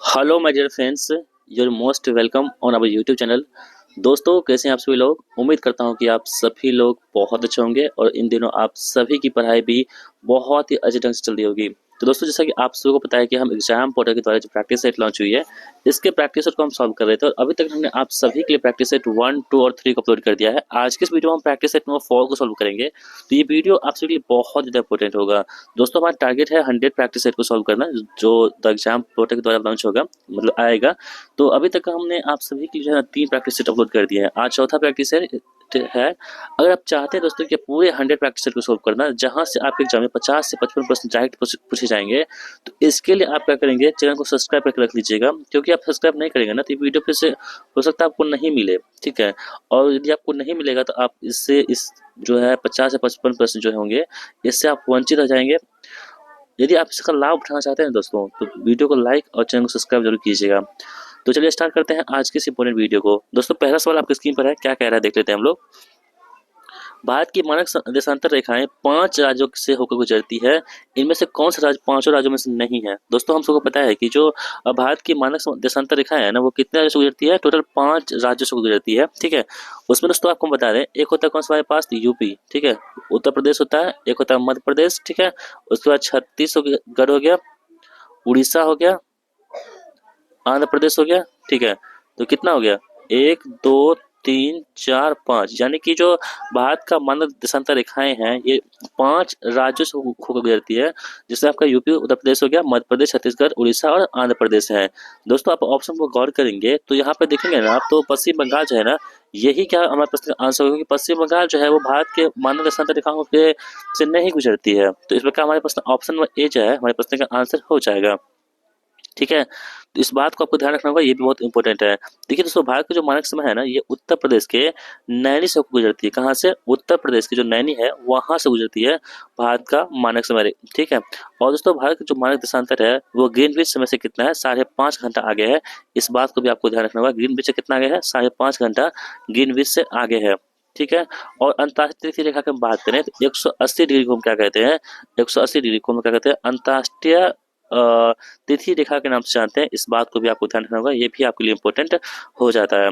Hello my dear friends, your most welcome on our YouTube channel. दोस्तों, कैसे हैं आप सभी लोग। उम्मीद करता हूं कि आप सभी लोग बहुत अच्छे होंगे और इन दिनों आप सभी की पढ़ाई भी बहुत ही अच्छे ढंग से चल रही होगी। तो दोस्तों, जैसा कि आप सभी को पता है कि हम एग्जाम पोर्टल के द्वारा जो प्रैक्टिस सेट लॉन्च हुई है, इसके प्रैक्टिस सेट को हम सॉल्व कर रहे थे और अभी तक हमने आप सभी के लिए प्रैक्टिस सेट 1, 2 और 3 को अपलोड कर दिया है। आज के इस वीडियो में हम प्रैक्टिस सेट नंबर 4 को सॉल्व करेंगे। तो ये वीडियो आप सभी के लिए बहुत ज़्यादा इंपॉर्टेंट होगा। दोस्तों, हमारा टारगेट है 100 प्रैक्टिस सेट को सॉल्व करना, जो द एग्जाम पोर्टल के द्वारा लॉन्च होगा, मतलब आएगा। तो अभी तक हमने आप सभी के लिए जो है 3 प्रैक्टिस सेट अपलोड कर दिए हैं। आज चौथा प्रैक्टिस है। अगर आप चाहते हैं दोस्तों कि पूरे 100 प्रैक्टिस सेट को सॉल्व करना, जहां से आपके एग्जाम में 50 से 55% डायरेक्ट पूछे जाएंगे, तो इसके लिए आप क्या करेंगे, चैनल को सब्सक्राइब करके रख लीजिएगा। क्योंकि आप सब्सक्राइब नहीं करेंगे ना, तो ये वीडियो फिर से हो सकता है आपको नहीं मिले। ठीक है। और यदि आपको नहीं मिलेगा तो आप इससे इस जो है 50 से 55% जो होंगे, इससे आप वंचित रह जाएंगे। यदि आप इसका लाभ उठाना चाहते हैं दोस्तों, तो वीडियो को लाइक और चैनल को सब्सक्राइब जरूर कीजिएगा। तो चलिए स्टार्ट करते हैं आज की इस इंपॉर्टेंट वीडियो को। दोस्तों, पहला सवाल आपकी स्क्रीन पर है, क्या कह रहा है देख लेते हैं हम लोग। भारत की मानक देशांतर रेखाएं 5 राज्यों से होकर गुजरती है। इनमें से कौन सा राज्य पांचों राज्यों में से नहीं है। दोस्तों, हम सबको पता है कि जो भारत की मानक देशांतर रेखाएं है ना, वो कितने राज्यों से गुजरती है, टोटल 5 राज्यों से गुजरती है। ठीक है। उसमें दोस्तों आपको बता दें, एक होता है कौन सा हमारे पास, यूपी। ठीक है। उत्तर प्रदेश होता है, एक होता है मध्य प्रदेश। ठीक है। उसके बाद छत्तीसगढ़ हो गया, उड़ीसा हो गया, आंध्र प्रदेश हो गया। ठीक है। तो कितना हो गया, 1, 2, 3, 4, 5, यानी कि जो भारत का मानक देशांतर रेखाएं हैं, ये 5 राज्यों से होकर गुजरती है। जिसमें आपका यूपी, उत्तर प्रदेश हो गया, मध्य प्रदेश, छत्तीसगढ़, उड़ीसा और आंध्र प्रदेश है। दोस्तों, आप ऑप्शन को गौर करेंगे तो यहाँ पे देखेंगे ना आप, तो पश्चिम बंगाल जो है ना, यही क्या हमारे प्रश्न का आंसर होगा कि पश्चिम बंगाल जो है वो भारत के मानक देशांतर रेखाओं के से नहीं गुजरती है। तो इस प्रकार हमारे प्रश्न ऑप्शन नंबर ए जो है हमारे प्रश्न का आंसर हो जाएगा। ठीक है। तो इस बात को आपको ध्यान रखना होगा, ये भी बहुत इंपॉर्टेंट है। देखिए दोस्तों, भारत का जो मानक समय है ना, ये उत्तर प्रदेश के नैनी से होकर गुजरती है। कहाँ से, उत्तर प्रदेश की जो नैनी है वहां से गुजरती है भारत का मानक समय। ठीक है। और दोस्तों, भारत का जो मानक देशांतर है वो ग्रीनविच समय से कितना है, 5.5 घंटा आगे है। इस बात को भी आपको ध्यान रखना होगा, ग्रीनविच से कितना आगे है, 5.5 घंटा ग्रीनविच से आगे है। ठीक है। और अंतर्राष्ट्रीय तिथि रेखा की हम बात करें तो 180 डिग्री को हम क्या कहते हैं, 180 डिग्री को हम क्या कहते हैं, अंतर्राष्ट्रीय तिथि रेखा के नाम से जानते हैं। इस बात को भी आपको ध्यान रखना होगा, ये भी आपके लिए इंपॉर्टेंट हो जाता है।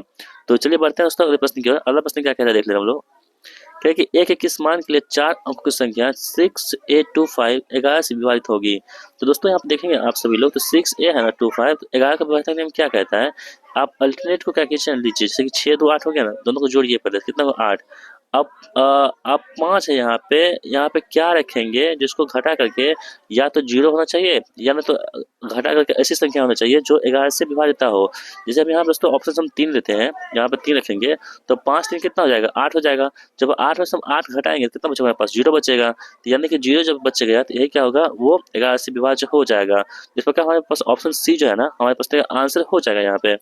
तो चलिए बढ़ते हैं दोस्तों अगले प्रश्न की ओर। अगला प्रश्न क्या कह रहा है देख लें हम लोग। क्या है कि एक इक्कीस मान के लिए 4 अंकों की संख्या 6, 8, 2, 5 11 से विभाजित होगी। तो दोस्तों, यहाँ पे देखेंगे आप सभी लोग, तो 6a है ना, 2, 5, तो 11 का विभाजक नियम क्या कहता है। आप अल्टरनेट को क्या कीजिए, लीजिए। जैसे कि 6, 2, 8 हो गया ना, दोनों को जोड़िए पहले, कितना हो, 8। अब अब 5 है यहाँ पे क्या रखेंगे जिसको घटा करके, या तो 0 होना चाहिए या ना तो घटा करके ऐसी संख्या होना चाहिए जो 11 से विभाजित हो। जैसे अब यहाँ पे दोस्तों ऑप्शन हम 3 लेते हैं, यहाँ पे 3 रखेंगे तो 5 3 कितना हो जाएगा, 8 हो जाएगा। जब 8 में से हम 8 घटाएंगे तो कितना बचेगा हमारे पास, 0 बचेगा। तो यानी कि 0 जब बचेगा तो यही क्या होगा, वो 11 से विभाज्य हो जाएगा। इस प्रकार हमारे पास ऑप्शन सी जो है ना, हमारे पास आंसर हो जाएगा यहाँ पे।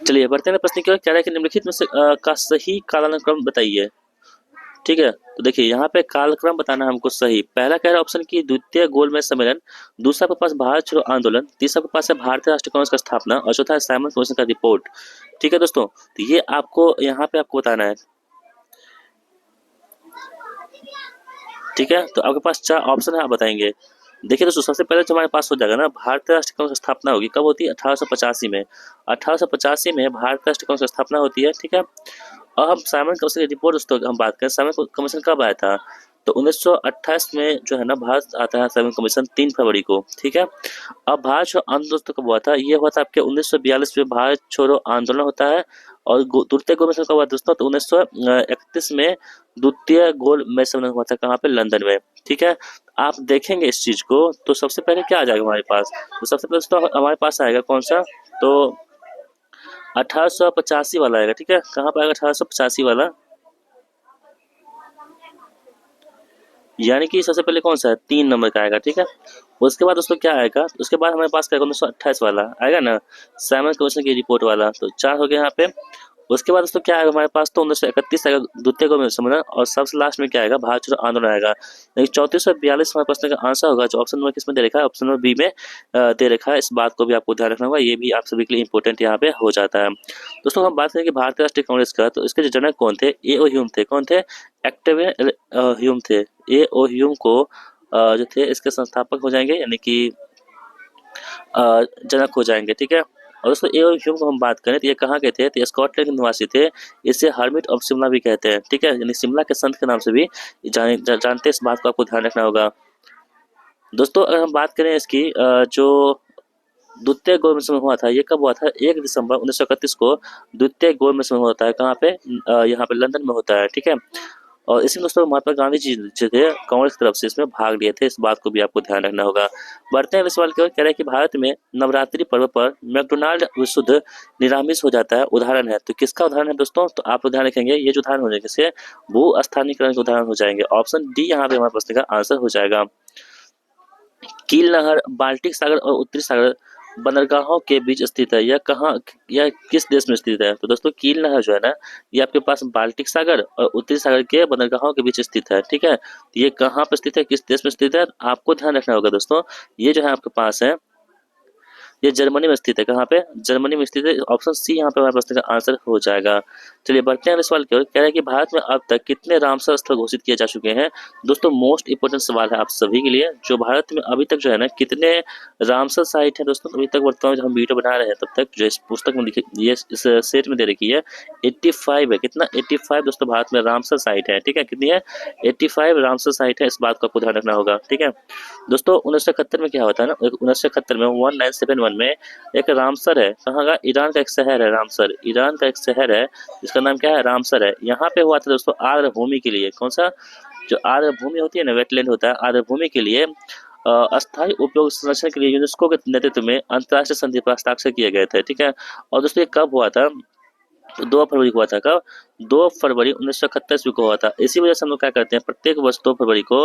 चलिए बढ़ते हैं प्रश्न की ओर। क्या है कि निम्नलिखित में से का सही कालानुक्रम बताइए। ठीक है। तो देखिए यहाँ पे कालक्रम बताना हमको सही। पहला कह रहा है ऑप्शन की द्वितीय गोलमेज सम्मेलन, दूसरा के पास भारत छोड़ो आंदोलन, तीसरा के पास है भारतीय राष्ट्रीय कांग्रेस का स्थापना और चौथा है साइमन कमीशन का रिपोर्ट। ठीक है दोस्तों, तो ये आपको यहाँ पे आपको बताना है। ठीक है। तो आपके पास 4 ऑप्शन है, आप बताएंगे। देखिए दोस्तों, सबसे पहले जो हमारे पास हो जाएगा ना, भारतीय राष्ट्रीय कांग्रेस की स्थापना होगी, कब होती है, 1885 में। 1885 में भारतीय राष्ट्रीय कांग्रेस की स्थापना होती है। ठीक है। और हम साइमन कमीशन की रिपोर्ट दोस्तों हम बात करें, साइमन कमीशन कब आया था, तो 1928 में जो है ना भारत आता है साइमन कमीशन 3 फरवरी को। ठीक है। अब भारत छोड़ो आंदोलन दोस्तों कब हुआ था, ये हुआ था आपके 1942 में भारत छोड़ो आंदोलन होता है। और द्वितीय गोल मेज कब हुआ दोस्तों, तो 1931 में द्वितीय गोल मेज सम्मेलन हुआ था, कहाँ पे, लंदन में। ठीक है। आप देखेंगे इस चीज को तो सबसे पहले क्या आ जाएगा हमारे पास, तो सबसे पहले दोस्तों हमारे पास आएगा कौन सा, तो 1885 वाला आएगा। ठीक है। कहाँ पर आएगा, 1885 वाला, यानी कि सबसे पहले कौन सा है, 3 नंबर का आएगा। ठीक है। उसके बाद दोस्तों क्या आएगा, उसके बाद हमारे पास क्या 1928 वाला आएगा ना, साइमन कमीशन की रिपोर्ट वाला, तो 4 हो गया यहाँ पे। उसके बाद दोस्तों क्या आएगा हमारे पास, तो 1931 आएगा द्वितीय गोल सम्मेलन, और सबसे लास्ट में क्या आएगा, भारत छोड़ो आंदोलन आएगा। लेकिन 3442 हमारे प्रश्न का आंसर होगा, जो ऑप्शन नंबर किसमें दे रखा है, ऑप्शन नंबर बी में दे रखा है। इस बात को भी आपको ध्यान रखना होगा, ये भी आप सभी के लिए इंपॉर्टेंट यहाँ पे हो जाता है। दोस्तों, हम बात करें कि भारतीय राष्ट्रीय कांग्रेस का, तो इसके जो जनक कौन थे, ए ओ ह्यूम थे। कौन थे, एक्टिव ह्यूम थे। ए ओ ह्यूम को जो थे इसके संस्थापक हो जाएंगे, यानी कि जनक हो जाएंगे। ठीक है, और दोस्तों ए और ह्यूम को हम बात करें तो ये कहाँ के थे, तो ये स्कॉटलैंड के निवासी थे। इसे हर्मिट ऑफ शिमला भी कहते हैं। ठीक है, यानी शिमला के संत के नाम से भी जानते हैं। इस बात को आपको ध्यान रखना होगा। दोस्तों अगर हम बात करें इसकी जो द्वितीय गोल मेज हुआ था, ये कब हुआ था, 1 दिसंबर 1931 को द्वितीय गोल मेज होता है। कहाँ पे, यहाँ पे लंदन में होता है। ठीक है, और इसमें दोस्तों महात्मा गांधी जी जो थे कांग्रेस की तरफ से इसमें भाग लिए थे। इस बात को भी आपको ध्यान रखना होगा। बढ़ते हैं अगले सवाल की ओर। कह रहे हैं कि भारत में नवरात्रि पर्व पर मैकडोनाल्ड विशुद्ध निरामिष हो जाता है, उदाहरण है। तो किसका उदाहरण है दोस्तों, तो आप ध्यान रखेंगे ये जो उदाहरण हो जाएंगे से भू स्थानीयकरण के उदाहरण हो जाएंगे। ऑप्शन डी यहाँ पे हमारे प्रश्न का आंसर हो जाएगा। कील नहर बाल्टिक सागर और उत्तरी सागर बंदरगाहों के बीच स्थित है। यह कहाँ, यह किस देश में स्थित है, तो दोस्तों कील नहर जो है ना, ये आपके पास बाल्टिक सागर और उत्तरी सागर के बंदरगाहों के बीच स्थित है। ठीक है, तो ये कहाँ पर स्थित है, किस देश में स्थित है, आपको ध्यान रखना होगा दोस्तों। ये जो है आपके पास है, ये जर्मनी में स्थित है। कहाँ पे, जर्मनी में स्थित है। ऑप्शन सी यहाँ पे हमारे प्रश्न का आंसर हो जाएगा। चलिए बढ़ते हैं अगले सवाल की ओर। कह रहे हैं कि भारत में अब तक कितने रामसर स्थल घोषित किए जा चुके हैं। दोस्तों मोस्ट इंपोर्टेंट सवाल है आप सभी के लिए, जो भारत में अभी तक जो है ना कितने रामसर साइट है दोस्तों। अभी तक वर्तमान जब हम वीडियो बना रहे हैं तब तक जो इस पुस्तक में लिखी, ये इस सेट में दे रखी है 85 है। कितना, 85 दोस्तों भारत में रामसर साइट है। ठीक है, कितनी है, 85 रामसर साइट है। इस बात को आपको ध्यान रखना होगा। ठीक है दोस्तों, 1971 में क्या होता है ना, 1971 में 1971 में एक रामसर है। कहाँ का, ईरान का एक शहर है रामसर। ईरान का एक शहर है जिसका नाम क्या है, रामसर है। यहाँ पे हुआ था दोस्तों आर्द्र भूमि के लिए। कौन सा, जो आर्द्र भूमि होती है ना, वेटलैंड होता है, आर्द्र भूमि के लिए अस्थायी उपयोग संरक्षण के लिए यूनेस्को के नेतृत्व में अंतर्राष्ट्रीय संधि पर हस्ताक्षर किए गए थे। ठीक है, और दोस्तों ये कब हुआ था, तो 2 फरवरी को हुआ था। कब, 2 फरवरी 1971 ईस्वी को हुआ था। इसी वजह से हम लोग क्या करते हैं, प्रत्येक वर्ष 2 फरवरी को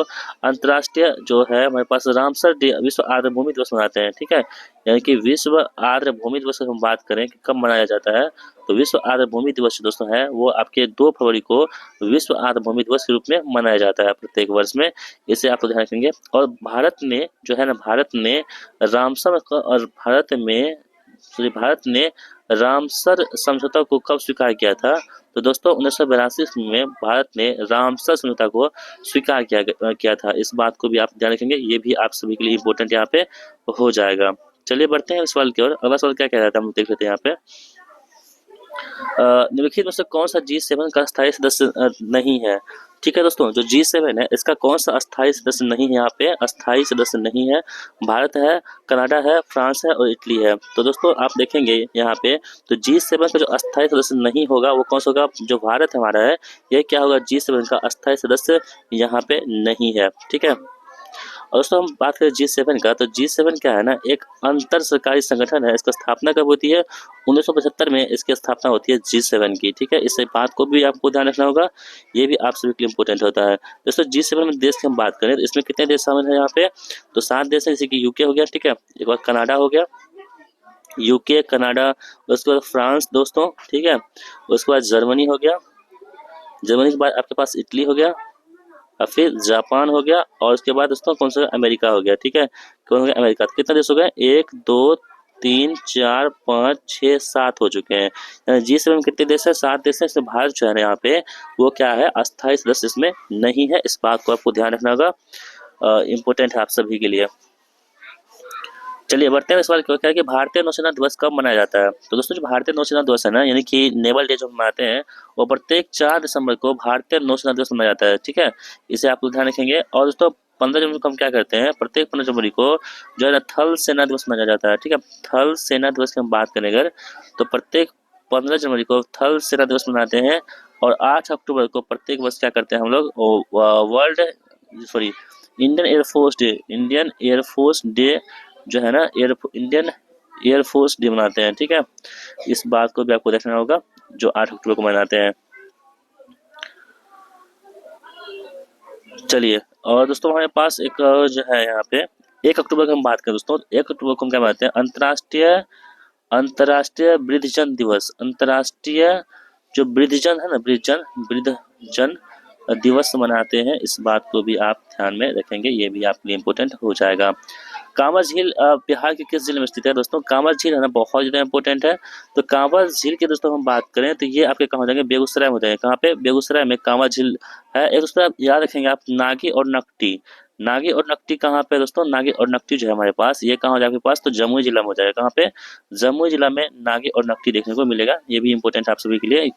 अंतर्राष्ट्रीय जो है हमारे पास रामसर विश्व आर्द्र भूमि दिवस मनाते हैं। ठीक है, यानी कि विश्व आर्द्र भूमि दिवस की हम बात करें कि कब मनाया जाता है, तो विश्व आर्द्र भूमि दिवस दोस्तों है वो आपके 2 फरवरी को विश्व आर्द्र भूमि दिवस के रूप में मनाया जाता है प्रत्येक वर्ष में। इसे आप ध्यान रखेंगे। और भारत ने जो है ना, भारत ने रामसर और भारत ने रामसर समझौता को कब स्वीकार किया था, तो दोस्तों 1982 में भारत ने रामसर समझौता को स्वीकार किया था। इस बात को भी आप ध्यान रखेंगे, ये भी आप सभी के लिए इम्पोर्टेंट यहाँ पे हो जाएगा। चलिए बढ़ते हैं इस सवाल की ओर। अगला सवाल क्या कह रहा था हम देख लेते हैं यहाँ पे। निम्नलिखित में से कौन सा G7 का स्थायी सदस्य नहीं है। ठीक है दोस्तों, जो G7 है इसका कौन सा अस्थायी सदस्य नहीं है, यहाँ पे अस्थायी सदस्य नहीं है। भारत है, कनाडा है, फ्रांस है और इटली है। तो दोस्तों आप देखेंगे यहाँ पे, तो G7 का जो अस्थायी सदस्य नहीं होगा वो कौन सा होगा, जो भारत हमारा है ये क्या होगा, G7 का अस्थायी सदस्य यहाँ पे नहीं है। ठीक है, और दोस्तों हम बात करें G7 का, तो G7 क्या है ना, एक अंतर सरकारी संगठन है। इसका स्थापना कब होती है, 1975 में इसकी स्थापना होती है G7 की। ठीक है, इस बात को भी आपको ध्यान रखना होगा, ये भी आप सभी के लिए इम्पोर्टेंट होता है। दोस्तों G7 में देश की हम बात करें तो इसमें कितने देश शामिल है यहाँ पे, तो 7 देश है, जैसे कि यूके हो गया। ठीक है, एक बार कनाडा हो गया, यूके कनाडा, उसके बाद फ्रांस दोस्तों। ठीक है, उसके बाद जर्मनी हो गया, जर्मनी के बाद आपके पास इटली हो गया, और फिर जापान हो गया, और उसके बाद दोस्तों कौन सा, अमेरिका हो गया। ठीक है, कौन हो गया, अमेरिका। तो कितने देश हो गए, 1 2 3 4 5 6 7 हो चुके हैं। G7 में कितने देश है, 7 देश है। इसमें भारत जो है ना यहाँ पे वो क्या है, अस्थायी सदस्य इसमें नहीं है। इस बात को आपको ध्यान रखना होगा, इम्पोर्टेंट है आप सभी के लिए। चलिए बढ़ते हैं सवाल क्या है कि भारतीय नौसेना दिवस कब मनाया जाता है। तो दोस्तों जो भारतीय नौसेना दिवस है ना, यानी कि नेवल डे जो मनाते हैं, वो प्रत्येक 4 दिसंबर को भारतीय नौसेना दिवस मनाया जाता है। ठीक है, इसे आप लोग ध्यान रखेंगे। और दोस्तों 15 जनवरी को हम क्या करते हैं, प्रत्येक 15 जनवरी को जो है ना थल सेना दिवस मनाया जाता है। ठीक है, थल सेना दिवस की हम बात करें अगर, तो प्रत्येक 15 जनवरी को थल सेना दिवस मनाते हैं। और 8 अक्टूबर को प्रत्येक वर्ष क्या करते हैं हम लोग, world sorry Indian air force day, Indian air force day जो है ना, इंडियन एयरफोर्स डे मनाते हैं। ठीक है, इस बात को भी आपको देखना होगा, जो 8 अक्टूबर को मनाते हैं। चलिए, और दोस्तों हमारे पास एक जो है यहाँ पे 1 अक्टूबर की हम बात करें दोस्तों, 1 अक्टूबर को हम क्या मनाते हैं, अंतर्राष्ट्रीय वृद्धजन दिवस। अंतर्राष्ट्रीय जो वृद्धजन है ना, वृद्धजन दिवस मनाते हैं। इस बात को भी आप ध्यान में रखेंगे, ये भी आपके लिए इम्पोर्टेंट हो जाएगा। कांवर झील बिहार के किस जिले में स्थित है दोस्तों, कांवर झील है ना बहुत ज़्यादा इंपॉर्टेंट है। तो कांवर झील के दोस्तों हम बात करें तो ये आपके कहाँ हो जाएंगे, बेगूसराय में हो जाएंगे। कहाँ पे, बेगूसराय में कांवर झील है। एक दोस्तों आप याद रखेंगे आप, नागी और नकटी, नागी और नकटी कहाँ पे है दोस्तों? नागी और नकटी जो है हमारे पास, ये कहाँ हो जाएगा आपके पास? तो जमुई जिला में हो जाएगा। कहाँ पे? जमुई जिला में नागी और नकटी देखने को मिलेगा। ये भी इंपॉर्टेंट आप सभी के लिए।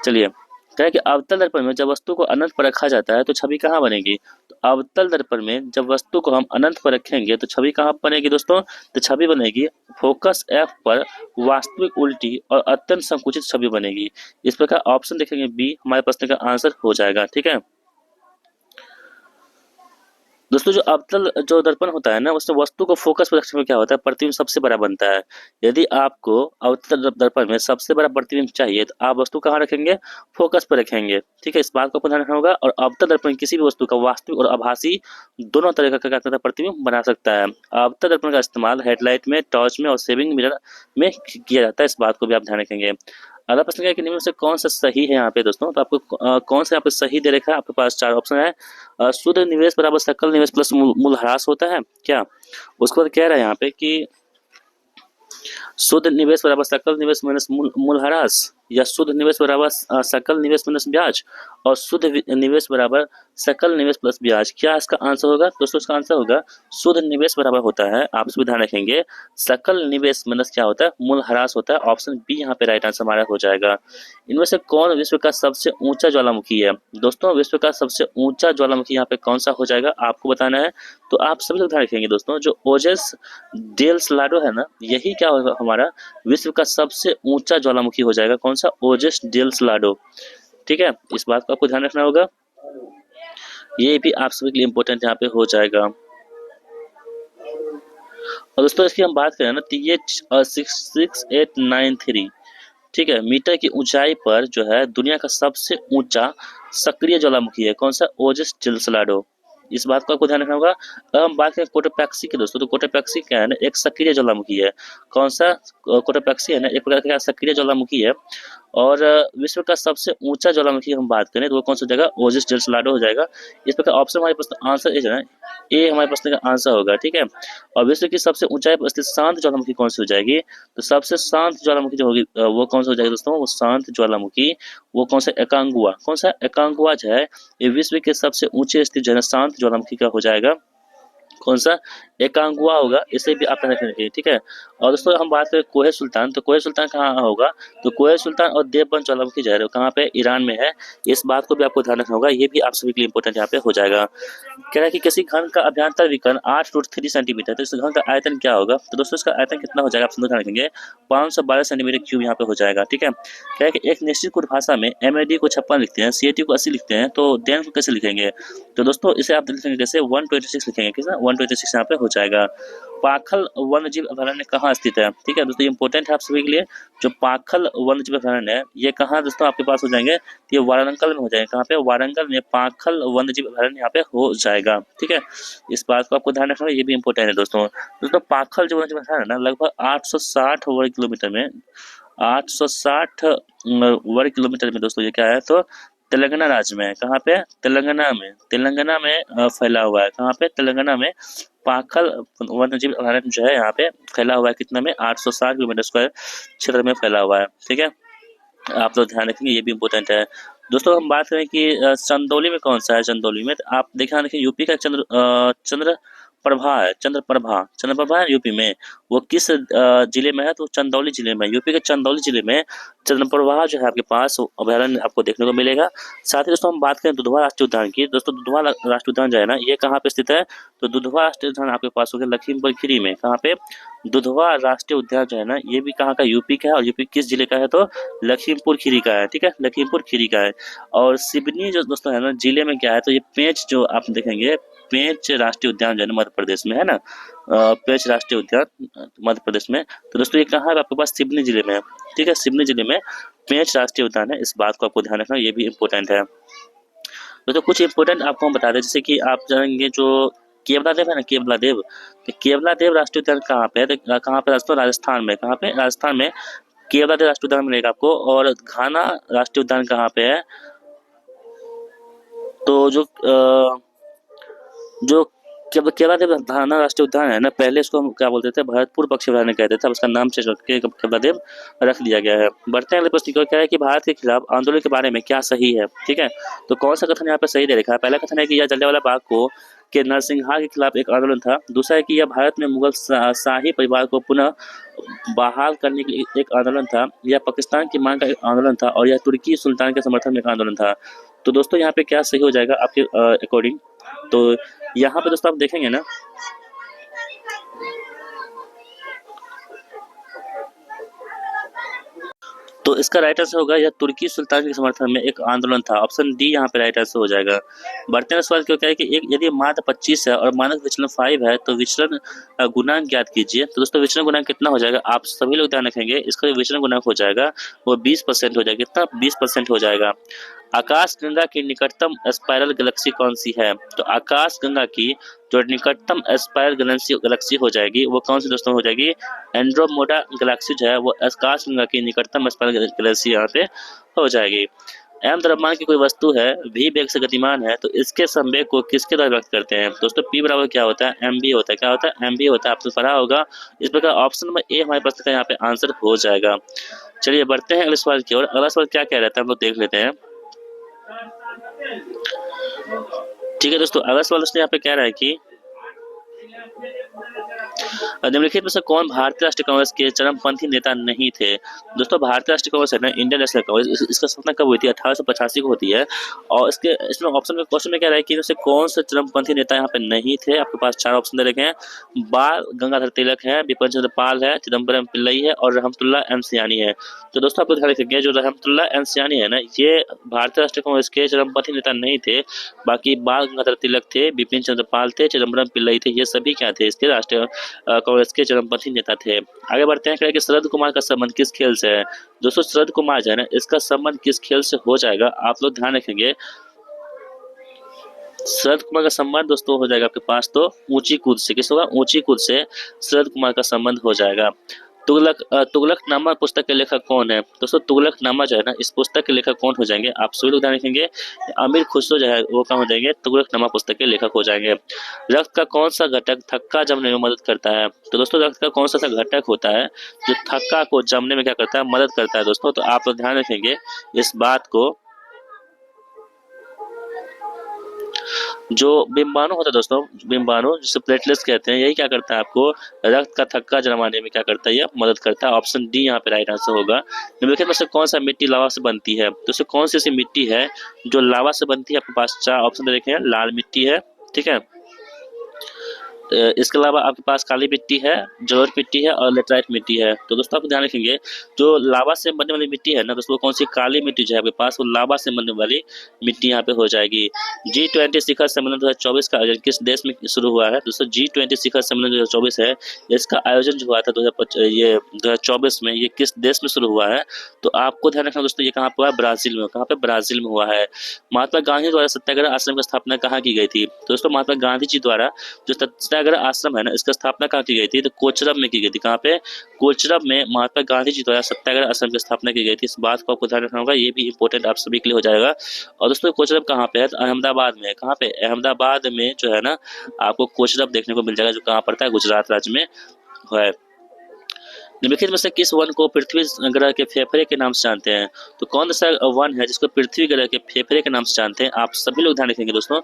चलिए, कह है कि अवतल दर्पण में जब वस्तु को अनंत पर रखा जाता है तो छवि कहाँ बनेगी? तो अवतल दर्पण में जब वस्तु को हम अनंत पर रखेंगे तो छवि कहाँ बनेगी दोस्तों? तो छवि बनेगी फोकस एफ पर वास्तविक उल्टी और अत्यंत संकुचित छवि बनेगी। इस प्रकार ऑप्शन देखेंगे बी हमारे प्रश्न का आंसर हो जाएगा। ठीक है दोस्तों, जो अवतल जो दर्पण होता है ना, उसमें वस्तु को फोकस पर रखने में क्या होता है? प्रतिबिंब सबसे बड़ा बनता है। यदि आपको अवतल दर्पण में सबसे बड़ा प्रतिबिंब चाहिए तो आप वस्तु कहाँ रखेंगे? फोकस पर रखेंगे। ठीक है, इस बात को आपको ध्यान रखना होगा। और अवतल दर्पण किसी भी वस्तु का वास्तविक और आभासी दोनों तरह का क्या करता है? प्रतिबिंब बना सकता है। अवतल दर्पण का इस्तेमाल हेडलाइट में, टॉर्च में और सेविंग मिरर में किया जाता है। इस बात को भी आप ध्यान रखेंगे। अगला प्रश्न क्या है कि निम्न में से कौन सा सही है यहाँ पे दोस्तों? तो आपको कौन सा यहाँ पे सही दे रखा है? आपके पास 4 ऑप्शन है। शुद्ध निवेश बराबर सकल निवेश प्लस मूल्यह्रास होता है क्या? उसके बाद कह रहा है यहाँ पे कि शुद्ध निवेश बराबर सकल निवेश माइनस मूल्यह्रास, या शुद्ध निवेश बराबर सकल निवेश माइनस ब्याज, और शुद्ध निवेश बराबर सकल निवेश प्लस ब्याज। क्या इसका आंसर होगा दोस्तों? इसका आंसर होगा शुद्ध निवेश बराबर होता है, आप सभी ध्यान रखेंगे, सकल निवेश माइनस क्या होता है? मूल्यह्रास होता है। ऑप्शन बी यहाँ पे राइट आंसर हमारा हो जाएगा। इनमें से कौन विश्व का सबसे ऊंचा ज्वालामुखी है? दोस्तों, विश्व का सबसे ऊंचा ज्वालामुखी यहाँ पे कौन सा हो जाएगा आपको बताना है। तो आप सभी लोग ध्यान रखेंगे दोस्तों, जो ओजस डेल सलाडो है ना, यही क्या होगा हमारा विश्व का सबसे ऊंचा ज्वालामुखी हो जाएगा। कौन सा? ओजस डेल सलाडो। ठीक है, इस बात को आपको ध्यान रखना होगा। ये भी आप सभी के लिए इंपॉर्टेंट यहाँ पे हो जाएगा। और दोस्तों, इसकी हम बात करें ना, TH 66893, ठीक है, मीटर की ऊंचाई पर जो है दुनिया का सबसे ऊंचा सक्रिय ज्वालामुखी है। कौन सा? ओजस डेल सलाडो। इस बात को आपको ध्यान रखना होगा। अब हम बात करें कोटोपैक्सी की दोस्तों, तो कोटोपैक्सी क्या है ना, एक सक्रिय ज्वालामुखी है। कौन सा? कोटोपैक्सी है ना, एक प्रकार का सक्रिय ज्वालामुखी है। और विश्व का सबसे ऊंचा ज्वालामुखी हम बात करें तो वो कौन सा हो जाएगा? ओजस डेल सलाडो हो जाएगा। इस प्रकार ऑप्शन हमारे प्रश्न आंसर ए जो है, ए हमारे प्रश्न का आंसर होगा। ठीक है, और विश्व की सबसे ऊंचाई पर स्थित शांत ज्वालामुखी कौन सी हो जाएगी? तो सबसे शांत ज्वालामुखी जो होगी वो कौन सा हो जाएगा दोस्तों? वो शांत ज्वालामुखी, वो कौन सा? एकांगुआ। कौन सा? एकांगुआ जो है ये विश्व के सबसे ऊंचे स्थित जो है शांत ज्वालामुखी का हो जाएगा। कौन सा? एकांगुआ होगा। इसे भी आप ध्यान रखेंगे। ठीक है, और दोस्तों हम बात करें कोहे सुल्तान, तो कोहे सुल्तान कहाँ होगा? तो कोहे सुल्तान और देवबंद ज्वालामुखी जो है कहाँ पे? ईरान में है। इस बात को भी आपको ध्यान रखना होगा। ये भी आप सभी के लिए इंपॉर्टेंट यहाँ पे हो जाएगा। कह रहा है कि किसी घन का अभ्यंतर विकर्ण 8√3 सेंटीमीटर, तो इस घन का आयतन क्या होगा? तो दोस्तों इसका आयतन कितना हो जाएगा आप ध्यान रखेंगे? 512 सेंटीमीटर क्यूब यहाँ पे हो जाएगा। ठीक है, कह रहा है कि एक निश्चित कोड भाषा में MAD को 56 लिखते हैं, CAT को 80 लिखते हैं, तो डेन को कैसे लिखेंगे? तो दोस्तों इसे आप लिखेंगे कैसे? 126 लिखेंगे। कितना? 126 यहाँ पे हो जाएगा। पाखल वन्यजीव अभयारण्य कहाँ स्थित है? ठीक है दोस्तों, इंपॉर्टेंट है आप सभी के लिए। जो पाखल वन्यजीव अभयारण्य है ये कहाँ दोस्तों आपके पास हो जाएंगे? ये वारंगल में हो जाएंगे। कहाँ पे? वारंगल में पाखल वन्यजीव अभयारण्य यहाँ पे हो जाएगा। ठीक है, इस बात को आपको ध्यान रखना है, ये भी इंपॉर्टेंट है दोस्तों। दोस्तों पाखल जो वन्यजीव अभयारण्य है ना, लगभग 860 वर्ग किलोमीटर में, 860 वर्ग किलोमीटर में दोस्तों ये क्या है? तो तेलंगाना राज्य में है। कहाँ पे? तेलंगाना में फैला हुआ है। कहाँ पे? तेलंगाना में पाखल वन्यजीव अभयारण्य जो है यहाँ पे फैला हुआ है। कितना में? 860 किलोमीटर स्क्वायर क्षेत्र में फैला हुआ है। ठीक है, आप लोग ध्यान रखेंगे, ये भी इम्पोर्टेंट है। दोस्तों हम बात करें कि चंदौली में कौन सा है? चंदौली में तो आप ध्यान रखें, यूपी का चंद्रप्रभा है। चंद्रप्रभा है यूपी में। वो किस जिले में है? तो चंदौली जिले में। यूपी के चंदौली जिले में चंद्रप्रभा जो है आपके पास अभयारण्य आपको देखने को मिलेगा। साथ ही दोस्तों हम बात करें दुधवा राष्ट्रीय उद्यान की। दोस्तों दुधवा राष्ट्रीय उद्यान जो है ना, ये कहाँ पे स्थित है? तो दुधवा राष्ट्रीय उद्यान आपके पास होगा लखीमपुर खीरी में। कहाँ पे? दुधवा राष्ट्रीय उद्यान जो है ना, ये भी कहाँ का? यूपी का है। और यूपी किस जिले का है? तो लखीमपुर खीरी का है। ठीक है, लखीमपुर खीरी का है। और सिवनी जो दोस्तों है ना, जिले में क्या है? तो ये पेंच जो आप देखेंगे, पेंच राष्ट्रीय उद्यान जो है मध्य प्रदेश में है ना, पेंच राष्ट्रीय उद्यान मध्य प्रदेश में। तो दोस्तों ये कहाँ है आपके पास? सिवनी जिले में। ठीक है, सिवनी जिले में पेंच राष्ट्रीय उद्यान है। इस बात को आपको ध्यान रखना, ये भी इम्पोर्टेंट है। तो कुछ इंपॉर्टेंट आपको हम बता दें, जैसे कि आप जानेंगे जो केवला देव है ना, केवला देव, तो केवला देव राष्ट्रीय उद्यान कहाँ पे है? तो कहाँ पे दोस्तों? राजस्थान में। कहाँ पे? राजस्थान में केवला देव राष्ट्रीय उद्यान मिलेगा आपको। और घाना राष्ट्रीय उद्यान कहाँ पे है? तो जो केवलादेव धाना राष्ट्रीय उद्यान है ना, पहले इसको हम क्या बोलते थे, भरतपुर पक्षी अभयारण्य कहते थे, अब उसका नाम चेंज करके केवलादेव रख दिया गया है। बढ़ते हैं अगले प्रश्न की ओर। क्या है कि भारत के खिलाफ आंदोलन के बारे में क्या सही है, ठीक है। तो कौन सा कथन यहाँ पे सही दे रखा है। पहला कथन है कि यह जलियांवाला बाग को के नरसिंहार के खिलाफ एक आंदोलन था। दूसरा है कि यह भारत में मुगल शाही परिवार को पुनः बहाल करने के लिए एक आंदोलन था। यह पाकिस्तान की मांग का एक आंदोलन था, और यह तुर्की सुल्तान के समर्थन में एक आंदोलन था। तो दोस्तों यहाँ पे क्या सही हो जाएगा आपके अकॉर्डिंग। तो यहाँ पे दोस्तों आप देखेंगे ना, तो इसका राइट आंसर होगा यह तुर्की सुल्तान के समर्थन में एक आंदोलन था। ऑप्शन डी यहाँ पे राइट आंसर हो जाएगा। बढ़ते हैं सवाल क्या है कि एक यदि माध्य 25 है और मानक विचलन 5 है तो विचलन गुणांक ज्ञात कीजिए। तो दोस्तों विचलन गुणांक कितना हो जाएगा, आप सभी लोग ध्यान रखेंगे। इसका जो विचलन गुणांक हो जाएगा वो 20% हो जाएगा। कितना, 20% हो जाएगा। आकाशगंगा की निकटतम स्पाइरल गैलेक्सी कौन सी है। तो आकाशगंगा की जो निकटतम स्पाइरल गैलेक्सी हो जाएगी वो कौन सी दोस्तों हो जाएगी, एंड्रोमेडा गैलेक्सी जो है वो आकाशगंगा की निकटतम स्पाइरल गैलेक्सी यहाँ पे हो जाएगी। एम द्रव्यमान की कोई वस्तु है, भी वेग से गतिमान है, तो इसके संवेग को किसके द्वारा व्यक्त करते हैं। दोस्तों पी बराबर क्या होता है, एम बी होता है। क्या होता है, एम बी होता है। आपने पढ़ा होगा। इस प्रकार ऑप्शन नंबर ए हमारे प्रश्न का यहाँ पे आंसर हो जाएगा। चलिए बढ़ते हैं अगले सवाल की ओर। अगला सवाल क्या कह रहा था हम लोग देख लेते हैं। ठीक है दोस्तों, अगला सवाल दोस्तों यहाँ पे कह रहा है कि निम्नलिखित में से कौन भारतीय राष्ट्रीय कांग्रेस के चरमपंथी नेता नहीं थे। दोस्तों भारतीय राष्ट्रीय कांग्रेस है ना, इंडियन नेशनल कांग्रेस, इसका स्थापना कब हुई थी, 1885 को होती है। और इसमें ऑप्शन में क्वेश्चन में क्या रहा है कि इनमें से कौन से चरमपंथी नेता यहाँ पे नहीं थे। आपके पास 4 ऑप्शन दे रखे हैं। बाल गंगाधर तिलक है, बिपिन चंद्र पाल है, चिदम्बरम पिल्लई है और रहमतुल्ला एम सियानी है। तो दोस्तों आपको ध्यान रखेंगे, जो रहमतुल्ला एम सियानी है ना, ये भारतीय राष्ट्रीय कांग्रेस के चरमपंथी नेता नहीं थे। बाकी बाल गंगाधर तिलक थे, बिपिन चंद्र पाल थे, चिदम्बरम पिल्लई थे, ये सभी क्या थे, इसके राष्ट्रीय कांग्रेस के चरमपंथी नेता थे। आगे बढ़ते हैं कि शरद कुमार का संबंध किस खेल से है। दोस्तों शरद कुमार जो है ना, इसका संबंध किस खेल से हो जाएगा, आप लोग ध्यान रखेंगे। शरद कुमार का संबंध दोस्तों हो जाएगा आपके पास तो ऊंची कूद से। किस होगा, ऊंची कूद से शरद कुमार का संबंध हो जाएगा। तुगलकनामा पुस्तक के लेखक कौन है। दोस्तों तुगलकनामा जो है ना, इस पुस्तक के लेखक कौन हो जाएंगे, आप सभी लोग ध्यान रखेंगे। अमीर खुसरो जो है वो कौन हो जाएंगे, तुगलकनामा पुस्तक के लेखक हो जाएंगे। रक्त का कौन सा घटक थक्का जमने में मदद करता है। तो दोस्तों रक्त का कौन सा घटक होता है जो थक्का को जमने में क्या करता है, मदद करता है दोस्तों। तो आप लोग ध्यान रखेंगे इस बात को। जो बिम्बाणु होता है दोस्तों, बिम्बाणु जिसे प्लेटलेट्स कहते हैं, यही क्या करता है, आपको रक्त का थक्का जमाने में क्या करता है, यह मदद करता है। ऑप्शन डी यहाँ पे राइट आंसर होगा। निम्नलिखित में से कौन सा मिट्टी लावा से बनती है। दोस्तों कौन सी ऐसी मिट्टी है जो लावा से बनती है। आपके पास 4 ऑप्शन दे रखे हैं। लाल मिट्टी है, ठीक है, इसके अलावा आपके पास काली मिट्टी है, जलोढ़ मिट्टी है और लेटराइट मिट्टी है। तो दोस्तों आप ध्यान रखेंगे, जो लावा से बनने वाली मिट्टी है ना दोस्तों, कौन सी, काली मिट्टी जो है आपके पास, वो लावा से बनने वाली मिट्टी यहाँ पे हो जाएगी। G20 शिखर सम्मेलन 2024 का आयोजन किस देश में शुरू हुआ है। दोस्तों G20 शिखर सम्मेलन 2024 है, इसका आयोजन जो हुआ था 2024 में, ये किस देश में शुरू हुआ है। तो आपको ध्यान रखना दोस्तों, ये कहाँ पे हुआ है, ब्राजील में। कहाँ पे, ब्राजील में हुआ है। महात्मा गांधी द्वारा सत्याग्रह आश्रम की स्थापना कहाँ की गई थी। दोस्तों महात्मा गांधी जी द्वारा जो सत्याग्रह आश्रम है ना, इसका स्थापना कहाँ की गई थी, तो कोचरब में की गई थी। कहाँ पे, कोचरब में महात्मा गांधी जी द्वारा सत्याग्रह आश्रम की स्थापना की गई थी। इस बात को आपको ध्यान रखना होगा, ये भी इंपॉर्टेंट आप सभी के लिए हो जाएगा। और दोस्तों कोचरब कहाँ पे है, तो अहमदाबाद में है। कहाँ पे, अहमदाबाद में जो है ना, आपको कोचरब देखने को मिल जाएगा, जो कहाँ पड़ता है, गुजरात राज्य में है। निम्नलिखित में से किस वन को पृथ्वी ग्रह के फेफड़े के नाम से जानते हैं। तो कौन सा वन है जिसको पृथ्वी ग्रह के फेफड़े के नाम से जानते हैं, आप सभी लोग ध्यान रखेंगे दोस्तों।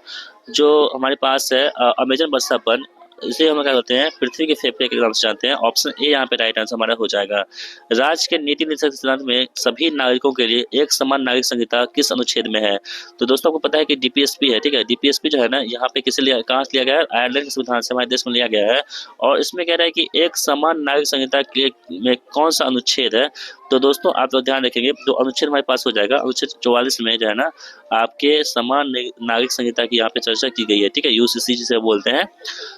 जो हमारे पास है अमेजन वर्षा वन, इसे हम क्या कहते हैं, पृथ्वी के फेफड़े के नाम से जानते हैं। ऑप्शन ए यहाँ पे राइट आंसर हमारा हो जाएगा। राज्य के नीति निर्देशक सिद्धांत में सभी नागरिकों के लिए एक समान नागरिक संहिता किस अनुच्छेद में है। तो दोस्तों आपको पता है कि डीपीएसपी है, ठीक है। डीपीएसपी जो है ना, यहाँ पे किसे लिया, कहाँ से लिया गया है, आयरलैंड के संविधान से हमारे देश में लिया गया है। और इसमें कह रहा है कि एक समान नागरिक संहिता के में कौन सा अनुच्छेद है। तो दोस्तों आप लोग ध्यान रखेंगे, तो अनुच्छेद हमारे पास हो जाएगा अनुच्छेद 44 में जो है ना, आपके समान नागरिक संहिता की यहाँ पे चर्चा की गई है, ठीक है, यूसीसी जिसे बोलते हैं।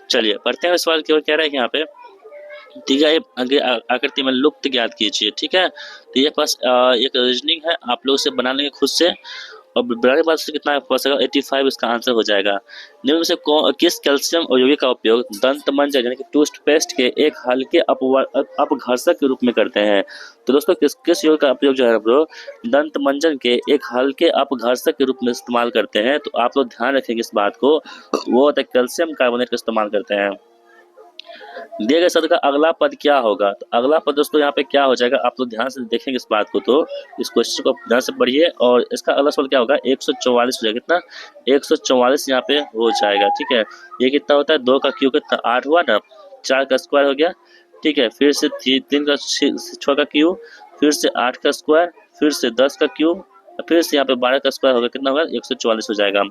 चलिए पढ़ते हैं सवाल की ओर। कह रहा है कि यहाँ पे आकृति में लुप्त ज्ञात कीजिए, ठीक है। तो ये पास एक रीजनिंग है, आप लोग इसे बना लेंगे खुद से। और ब्लड प्रेशर कितना पड़ 85 इसका आंसर हो जाएगा। निम्न में से किस कैल्शियम अवयवी का उपयोग दंत मंजन यानी कि टूथपेस्ट के एक हल्के अपघर्षक के रूप में करते हैं? तो दोस्तों किस किस यौगिक का उपयोग जो है ब्रो दंत मंजन के एक हल्के अपघर्षक के रूप में इस्तेमाल करते हैं? तो आप लोग ध्यान रखेंगे इस बात को, वो होता है कैल्शियम कार्बोनेट का इस्तेमाल करते हैं। दिए गए शब्द का अगला पद क्या होगा? तो अगला पद दोस्तों यहाँ पे क्या हो जाएगा, आप लोग ध्यान से देखेंगे इस बात को, तो इस क्वेश्चन को ध्यान से पढ़िए और इसका अगला शब्द क्या होगा 144 हो जाएगा। कितना 144 यहाँ पे हो जाएगा। ठीक है, ये कितना होता है 2 का क्यूब कितना 8 हुआ ना, 4 का स्क्वायर हो गया। ठीक है, फिर से 3 का 6 का क्यूब, फिर से 8 का स्क्वायर, फिर से 10 का क्यूब, फिर से यहाँ पे 12 का स्क्वायर होगा, कितना होगा 144 हो जाएगा।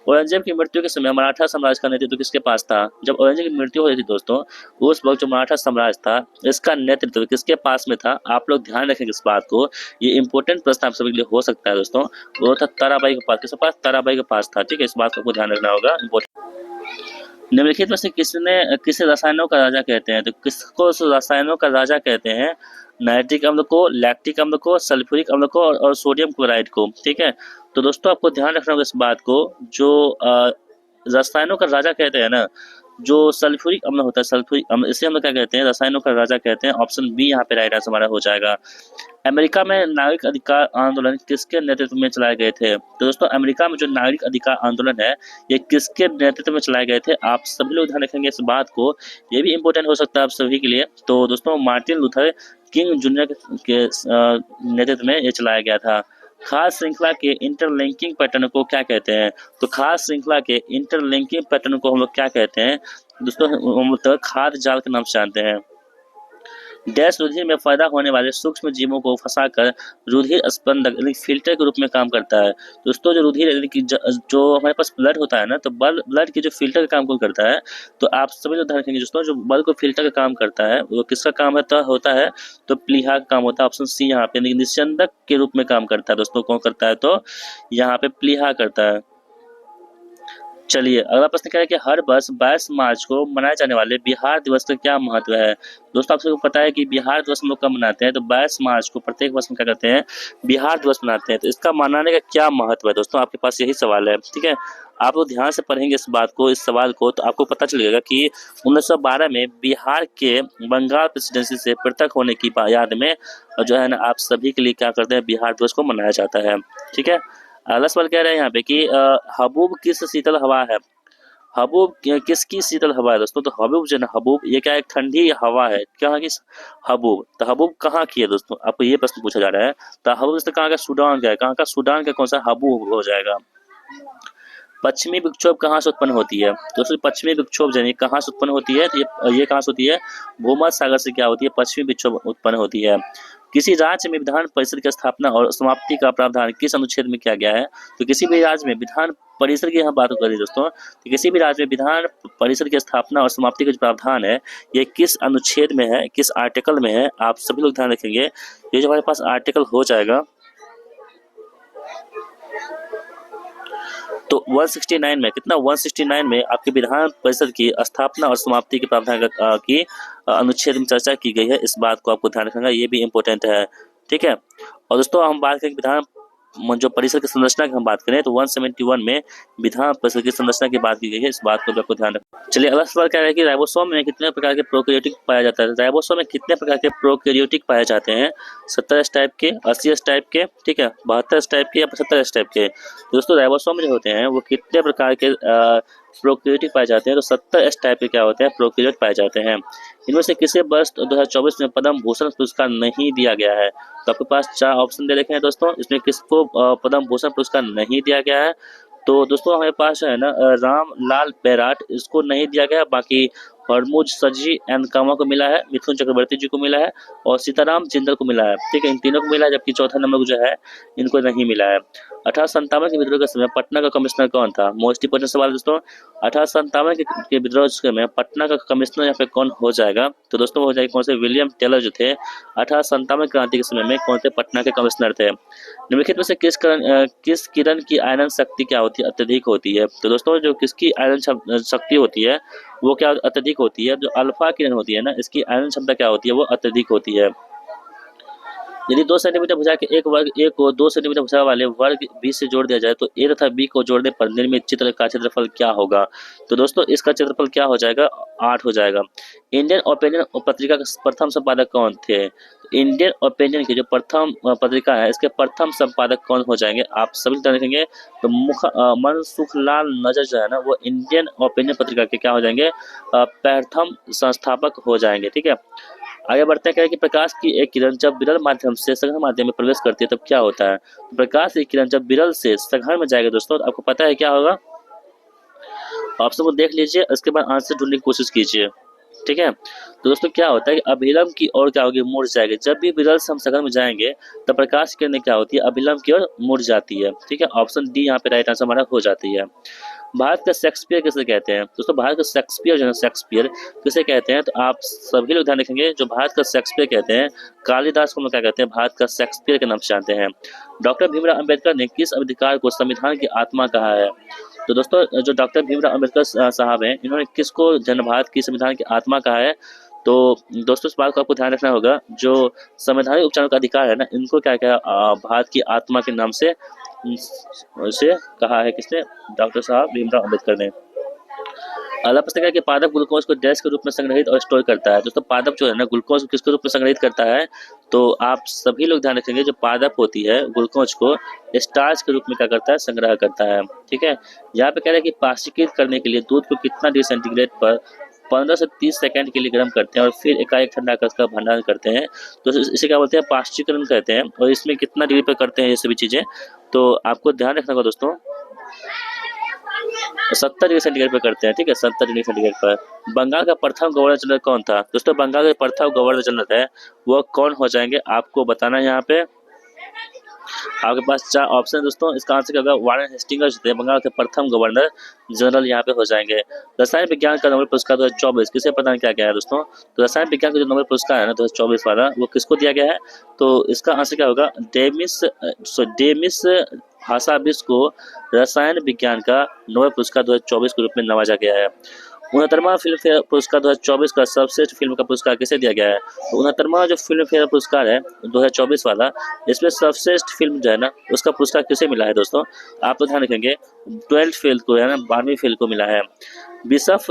औरंगजेब की मृत्यु के समय मराठा साम्राज्य का नेतृत्व किसके पास था? जब औरंगजेब की मृत्यु हुई थी दोस्तों, उस वक्त जो मराठा साम्राज्य था इसका नेतृत्व किसके पास में था? आप लोग ध्यान रखेंगे इस बात को, ये इंपॉर्टेंट प्रश्न आप सभी के लिए हो सकता है दोस्तों। वो था ताराबाई के पास। किसके पास? ताराबाई के पास था। ठीक है, इस बात को ध्यान रखना होगा, इंपॉर्टेंट। निम्नलिखित में से किसे रसायनों का राजा कहते हैं? तो किसको रसायनों का राजा कहते हैं? नाइट्रिक अम्ल को, लैक्टिक अम्ल को, सल्फ्यूरिक अम्ल को और सोडियम क्लोराइड को। ठीक है, तो दोस्तों आपको ध्यान रखना होगा इस बात को, जो रसायनों का राजा कहते हैं ना, जो सल्फ्यूरिक अम्ल होता है, सल्फ्यूरिक अम्ल, इसे हम लोग क्या कहते हैं? रसायनों का राजा कहते हैं। ऑप्शन बी यहाँ पे राइट आंसर हमारा हो जाएगा। अमेरिका में नागरिक अधिकार आंदोलन किसके नेतृत्व में चलाए गए थे? तो दोस्तों अमेरिका में जो नागरिक अधिकार आंदोलन है ये किसके नेतृत्व में चलाए गए थे? आप सभी लोग ध्यान रखेंगे इस बात को, ये भी इंपॉर्टेंट हो सकता है आप सभी के लिए। तो दोस्तों मार्टिन लूथर किंग जूनियर के नेतृत्व में ये चलाया गया था। खास श्रृंखला के इंटरलिंकिंग पैटर्न को क्या कहते हैं? तो खास श्रृंखला के इंटरलिंकिंग पैटर्न को हम लोग क्या कहते हैं दोस्तों? हम लोग खाद्य जाल के नाम से जानते हैं। डैश रुधिर में पैदा होने वाले सूक्ष्म जीवों को फंसाकर रुधिर स्पंदक यानी फिल्टर के रूप में काम करता है। दोस्तों जो रुधिर यानी कि जो हमारे पास ब्लड होता है ना, तो ब्लड की जो फिल्टर का काम कौन करता है? तो आप सभी लोग ध्यान रखेंगे दोस्तों, जो ब्लड को फिल्टर का काम करता है वो किसका काम होता है? तो प्लीहा का काम होता है। ऑप्शन सी यहाँ पे निस्यंदक के रूप में काम करता है। दोस्तों कौन करता है? तो यहाँ पे प्लीहा करता है। चलिए अगला प्रश्न क्या है कि हर वर्ष 22 मार्च को मनाए जाने वाले बिहार दिवस का क्या महत्व है? दोस्तों आप सबको पता है कि बिहार दिवस हम लोग कब मनाते हैं? तो 22 मार्च को प्रत्येक वर्ष में क्या करते हैं? बिहार दिवस मनाते हैं। तो इसका मनाने का क्या महत्व है दोस्तों? आपके पास यही सवाल है। ठीक है, आप लोग ध्यान से पढ़ेंगे इस बात को, इस सवाल को, तो आपको पता चलेगा कि 1912 में बिहार के बंगाल प्रेसिडेंसी से पृथक होने की याद में जो है ना आप सभी के लिए क्या करते हैं? बिहार दिवस को मनाया जाता है। ठीक है, अगला सवाल कह रहे हैं यहाँ पे कि हबूब किस शीतल हवा है? हबूब किसकी शीतल हवा है दोस्तों? तो हबूब जो है ना, हबूब ये क्या एक ठंडी हवा है। कहाँ की? हबूब। तो हबूब कहाँ की है दोस्तों? आपको ये प्रश्न पूछा जा रहा है। तो हबूब कहाँ का? सूडान का है। कहाँ का? सूडान का। कौन सा? हबूब हो जाएगा। पश्चिमी विक्षोभ कहाँ से उत्पन्न होती है? दोस्तों पश्चिमी विक्षोभ जो है कहाँ से उत्पन्न होती है? तो ये कहाँ से होती है? भूमध्य सागर से क्या होती है? पश्चिमी विक्षोभ उत्पन्न होती है। किसी राज्य में विधान परिषद की स्थापना और समाप्ति का प्रावधान किस अनुच्छेद में किया गया है? तो किसी भी राज्य में विधान परिषद की हम बात करें दोस्तों, तो किसी भी राज्य में विधान परिषद की स्थापना और समाप्ति का जो प्रावधान है ये किस अनुच्छेद में है, किस आर्टिकल में है? आप सभी लोग ध्यान रखेंगे। ये जो हमारे पास आर्टिकल हो जाएगा तो 169 में, कितना 169 में आपके विधान परिषद की स्थापना और समाप्ति के प्रावधान की अनुच्छेद में चर्चा की गई है। इस बात को आपको ध्यान रखना, ये भी इम्पोर्टेंट है। ठीक है, और दोस्तों हम बात करें विधान जो परिषद की संरचना की हम बात करें तो 171 में विधान परिषद की संरचना की बात की गई है। इस बात को आपको ध्यान रखना। चलिए अगला सवाल क्या है कि राइबोसोम में कितने प्रकार के प्रोकैरियोटिक पाया जाता है? राइबोसोम में कितने प्रकार के प्रोकैरियोटिक पाए जाते हैं? 70 टाइप के, 80 टाइप के, ठीक है, 72 टाइप के या 75 टाइप के? दोस्तों राइबोसोम जो होते हैं वो कितने प्रकार के प्रोकैरियोटिक पाए जाते हैं? तो 70 टाइप के क्या होते हैं? प्रोकैरियोट पाए जाते हैं। इनमें से किसे वर्ष 2024 में पद्म भूषण पुरस्कार नहीं दिया गया है? तो आपके पास 4 ऑप्शन दे रखे हैं दोस्तों, इसमें किसको पद्म भूषण पुरस्कार नहीं दिया गया है? तो दोस्तों हमारे पास है ना राम लाल बैराट, इसको नहीं दिया गया। बाकी हरमुज सजी एंड कामा को मिला है, मिथुन चक्रवर्ती जी को मिला है और सीताराम जिंदल को मिला है। ठीक है, इन तीनों को मिला है, जबकि चौथा नंबर जो है इनको नहीं मिला है। 1857 के विद्रोह के समय पटना का कमिश्नर कौन था? मोस्ट इंपोर्टेंट सवाल दोस्तों। 1857 के विद्रोह के समय पटना का कमिश्नर यहाँ पे कौन हो जाएगा? तो दोस्तों हो जाएगा कौन से? विलियम टेलर जो थे 1857 क्रांति के समय में कौन से पटना के कमिश्नर थे। निम्नलिखित में से किस किरण की आयरन शक्ति क्या होती है? अत्यधिक होती है। तो दोस्तों जो किसकी आयरन शक्ति होती है वो क्या अत्यधिक होती है? जो अल्फा किरण होती है ना, इसकी आयरन क्षमता क्या होती है? वो अत्यधिक होती है। यदि 2 सेंटीमीटर भुजा के एक वर्ग ए को 2 सेंटीमीटर भुजा वाले वर्ग बी से जोड़ दिया जाए तो ए तथा बी को जोड़ने पर निर्मित चित्र का क्षेत्रफल क्या होगा? तो दोस्तों इसका क्षेत्रफल क्या हो जाएगा? 8 हो जाएगा। इंडियन ओपिनियन पत्रिका के प्रथम संपादक कौन थे? इंडियन ओपिनियन की जो प्रथम पत्रिका है इसके प्रथम संपादक कौन हो जाएंगे? आप सभी तरह देखेंगे तो मनसुखलाल नजर जो है ना वो इंडियन ओपिनियन पत्रिका के क्या हो जाएंगे? प्रथम संस्थापक हो जाएंगे। ठीक है, आगे बढ़ते हैं। क्या है कि प्रकाश की एक किरण जब विरल माध्यम से सघन माध्यम में प्रवेश करती है तब क्या होता है? तो प्रकाश की किरण जब विरल से सघन में जाएगा दोस्तों, तो आपको पता है क्या होगा? ऑप्शन को देख लीजिए, उसके बाद आंसर ढूंढने की कोशिश कीजिए। ठीक है, तो दोस्तों क्या होता है कि अभिलंब की ओर क्या होगी? मुड़ जाएगी। जब भी विरल से हम सघन में जाएंगे तब प्रकाश की किरणें क्या होती है? अभिलंब की ओर मुड़ जाती है। ठीक है, ऑप्शन डी यहाँ पे राइट आंसर हमारा हो जाती है। भारत का शेक्सपियर किसे कहते हैं? दोस्तों भारत का शेक्सपियर जो है शेक्सपियर किसे कहते हैं? तो आप सभी लोग ध्यान रखेंगे, जो भारत का शेक्सपियर कहते हैं कालिदास को हम क्या कहते हैं? भारत का शेक्सपियर के नाम से जानते हैं। डॉक्टर भीमराव अंबेडकर ने किस अधिकार को संविधान की आत्मा कहा है? तो दोस्तों जो डॉक्टर भीमराव अंबेडकर साहब हैं, इन्होंने किसको जन भारत की संविधान की आत्मा कहा है? तो दोस्तों इस बात को आपको ध्यान रखना होगा, जो संवैधानिक उपचारों का अधिकार है ना, इनको क्या क्या भारत की आत्मा के नाम से कहा है किसने? डॉक्टर साहब भीमराव अंबेडकर ने। अगला प्रश्न है कि पादप ग्लूकोज को डैश के रूप में संग्रहित और स्टोर करता है। दोस्तों पादप जो है ना ग्लूकोज को किसके रूप में संग्रहित करता है? तो आप सभी लोग ध्यान रखेंगे, जो पादप होती है ग्लूकोज को स्टार्च के रूप में क्या करता है? संग्रह करता है। ठीक है, यहाँ पे कह रहे हैं कि पाश्चीकृत करने के लिए दूध को कितना डिग्री सेंटीग्रेड पर 15 से 30 सेकंड के लिए गर्म करते हैं और फिर एकाएक ठंडा कर उसका भंडारण करते हैं, तो इसे क्या बोलते हैं? पाश्चीकरण कहते हैं। और इसमें कितना डिग्री पर करते हैं ये सभी चीजें, तो आपको ध्यान रखना होगा दोस्तों। 70 डिग्री सेंटीग्रेड पर करते हैं। ठीक है, 70 डिग्री सेंटीग्रेड पर। बंगाल का प्रथम गवर्नर जनरल कौन था? दोस्तों बंगाल का प्रथम गवर्नर जनरल है वो कौन हो जाएंगे? आपको बताना है। यहाँ पे आपके पास 4 ऑप्शन दोस्तों, इसका आंसर क्या होगा? वारेन हेस्टिंग्स थे बंगाल के प्रथम गवर्नर जनरल यहाँ पे हो जाएंगे। रसायन विज्ञान का नोबेल पुरस्कार 2024 किसे प्रदान किया गया है दोस्तों? तो रसायन विज्ञान का जो नोबेल पुरस्कार है ना 2024 वाला, वो किसको दिया गया है? तो इसका आंसर क्या होगा? डेमिस हासाबिस को रसायन विज्ञान का नोबेल पुरस्कार 2024 के रूप में नवाजा गया है। 69वां फिल्म फेयर पुरस्कार 2024 का सर्वश्रेष्ठ फिल्म का पुरस्कार किसे दिया गया है? तो 69वां जो फिल्म फेयर पुरस्कार है 2024 वाला, इसमें सर्वश्रेष्ठ फिल्म जो है ना उसका पुरस्कार किसे मिला है दोस्तों? आप तो ध्यान रखेंगे 12th फेल को है ना, 12वीं फेल को मिला है। विशफ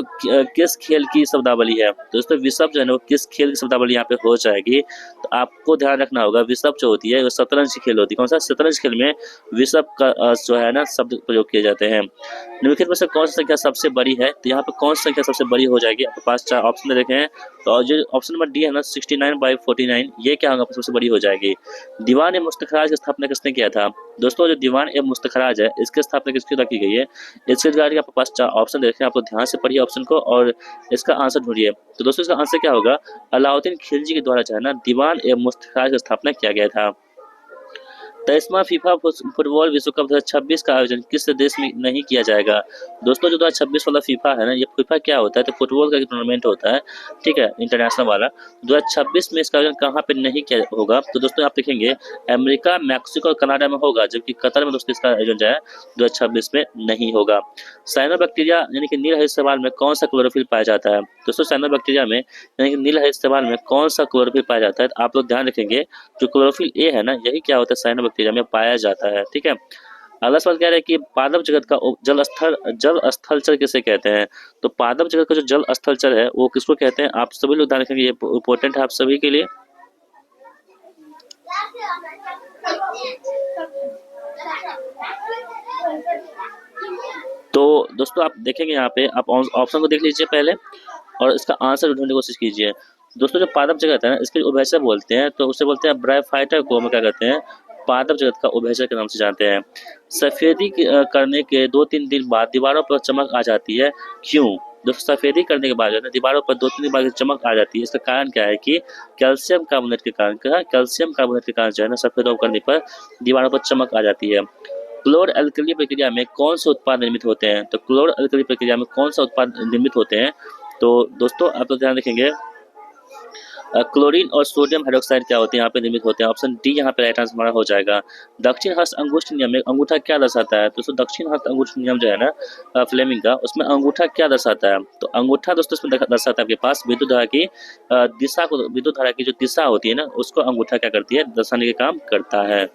किस खेल की शब्दावली है? दोस्तों विशफ जो है ना वो किस खेल की शब्दावली यहाँ पे हो जाएगी? तो आपको ध्यान रखना होगा, विशफ जो होती है वो शतरंज की खेल होती है। कौन सा? शतरंज खेल में विशफ का जो है ना शब्द प्रयोग किए जाते हैं। निम्नलिखित में से कौन सी संख्या सबसे बड़ी है? तो यहाँ पे कौन सी संख्या सबसे बड़ी हो जाएगी? आपके पास 4 ऑप्शन देखे हैं, तो जो ऑप्शन नंबर डी है ना 69/49, ये क्या होगा? सबसे बड़ी हो जाएगी। दीवान ए मुस्तखराज की स्थापना किसने किया था? दोस्तों जो दीवान ए मुस्तखराज है इसकी स्थापना किसके द्वारा की गई है? इसके द्वारा आपके पास 4 ऑप्शन देखे हैं, आपको ध्यान से पढ़िए ऑप्शन को और इसका आंसर ढूंढिए। तो दोस्तों इसका आंसर क्या होगा? अलाउद्दीन खिलजी के द्वारा जो है ना दीवान ए मुस्तखराज की स्थापना किया गया था। 23वां फीफा फुटबॉल विश्व कप 2026 का आयोजन किस देश में नहीं किया जाएगा? दोस्तों जो 2026 वाला फीफा है ना, ये फीफा क्या होता है? तो फुटबॉल का टूर्नामेंट होता है। ठीक है, इंटरनेशनल वाला। 2026 में इसका आयोजन कहाँ पे नहीं किया होगा? तो दोस्तों आप देखेंगे अमेरिका, मैक्सिको और कनाडा में होगा, जबकि कतर में दोस्तों इसका आयोजन जो है 2026 में नहीं होगा। साइनोबैक्टीरिया यानी कि नील हरित शैवाल में कौन सा क्लोरोफिल पाया जाता है? दोस्तों साइनोबैक्टीरिया में यानी कि नील हरित शैवाल में कौन सा क्लोरोफिल पाया जाता है? तो आप लोग ध्यान रखेंगे, जो क्लोरोफिल ए है ना यही क्या होता है? साइनोबैक्टीरिया में पाया जाता है। ठीक है, अगला सवाल कह रहे हैं कि पादप जगत का जल स्थलचर किसे कहते हैं? तो पादप जगत का जो जल स्थलचर है वो किसको कहते हैं? आप सभी लोग ध्यान रखेंगे, ये इंपॉर्टेंट है आप सभी के लिए। तो दोस्तों आप देखेंगे यहाँ पे, आप ऑप्शन को देख लीजिए पहले और इसका आंसर ढूंढने की कोशिश कीजिए। दोस्तों जो पादप जगत है ना इसके उभयचर बोलते हैं, तो उसे बोलते हैं ब्रायोफाइटा को हम क्या कहते हैं? पादप जगत का उभयचर के नाम से जानते हैं। सफेदी करने के 2-3 दिन बाद दीवारों पर चमक आ जाती है, क्यों? दोस्तों सफेदी करने के बाद जो है ना दीवारों पर 2-3 दिन बाद चमक आ जाती है, इसका कारण क्या है? कि कैल्शियम कार्बोनेट के कारण। कैल्शियम कार्बोनेट के कारण जो है ना सफेद करने पर दीवारों पर चमक आ जाती है। क्लोर अल्कली प्रक्रिया में कौन से उत्पाद निर्मित होते हैं? तो क्लोर अल्कली प्रक्रिया में कौन सा उत्पाद निर्मित होते हैं? तो दोस्तों आप लोग ध्यान रखेंगे, क्लोरीन और सोडियम हाइड्रोक्साइड क्या होते हैं, यहाँ पे निर्मित होते हैं। ऑप्शन डी यहाँ पे राइट आंसर हमारा हो जाएगा। दक्षिण हस्त अंगुष्ठ नियम में अंगूठा क्या दर्शाता है? दोस्तों दक्षिण हस्त अंगुष्ठ नियम जो है ना फ्लेमिंग का, उसमें अंगूठा क्या दर्शाता है? तो अंगूठा दोस्तों इसमें दर्शाता है आपके पास विद्युत धारा की दिशा को, विद्युत धारा की जो दिशा होती है ना उसको अंगूठा क्या करती है, दर्शाने के काम करता है।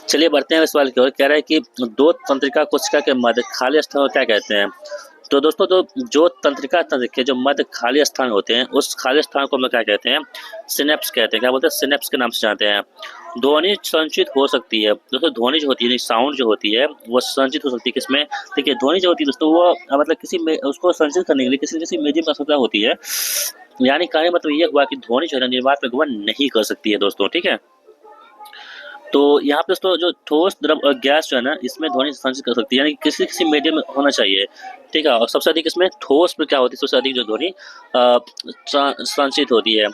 चलिए बढ़ते हैं सवाल की ओर। कह रहा है कि दो तंत्रिका कोशिका के मध्य खाली स्थान को क्या कहते हैं? तो दोस्तों जो तंत्रिका के जो मध्य खाली स्थान होते हैं उस खाली स्थान को हम लोग क्या कहते हैं? सिनेप्स कहते हैं। क्या बोलते हैं? सिनेप्स के नाम से जानते हैं। ध्वनि संचित हो सकती है दोस्तों, ध्वनि जो होती है साउंड जो होती है वो संचित हो सकती है किसमें? देखिए ध्वनि जो होती है दोस्तों वो मतलब किसी में उसको संचित करने के लिए किसी किसी मीडियम की आवश्यकता होती है। यानी कहने मतलब ये हुआ कि ध्वनि जो है ना निर्वात में गमन नहीं कर सकती है दोस्तों, ठीक है। तो यहाँ पे दोस्तों जो ठोस द्रव और गैस जो है ना इसमें ध्वनि संचित कर सकती है, यानी किसी किसी मीडियम में होना चाहिए, ठीक है। और सबसे अधिक इसमें ठोस में क्या होती है, सबसे अधिक जो ध्वनि संचित होती है।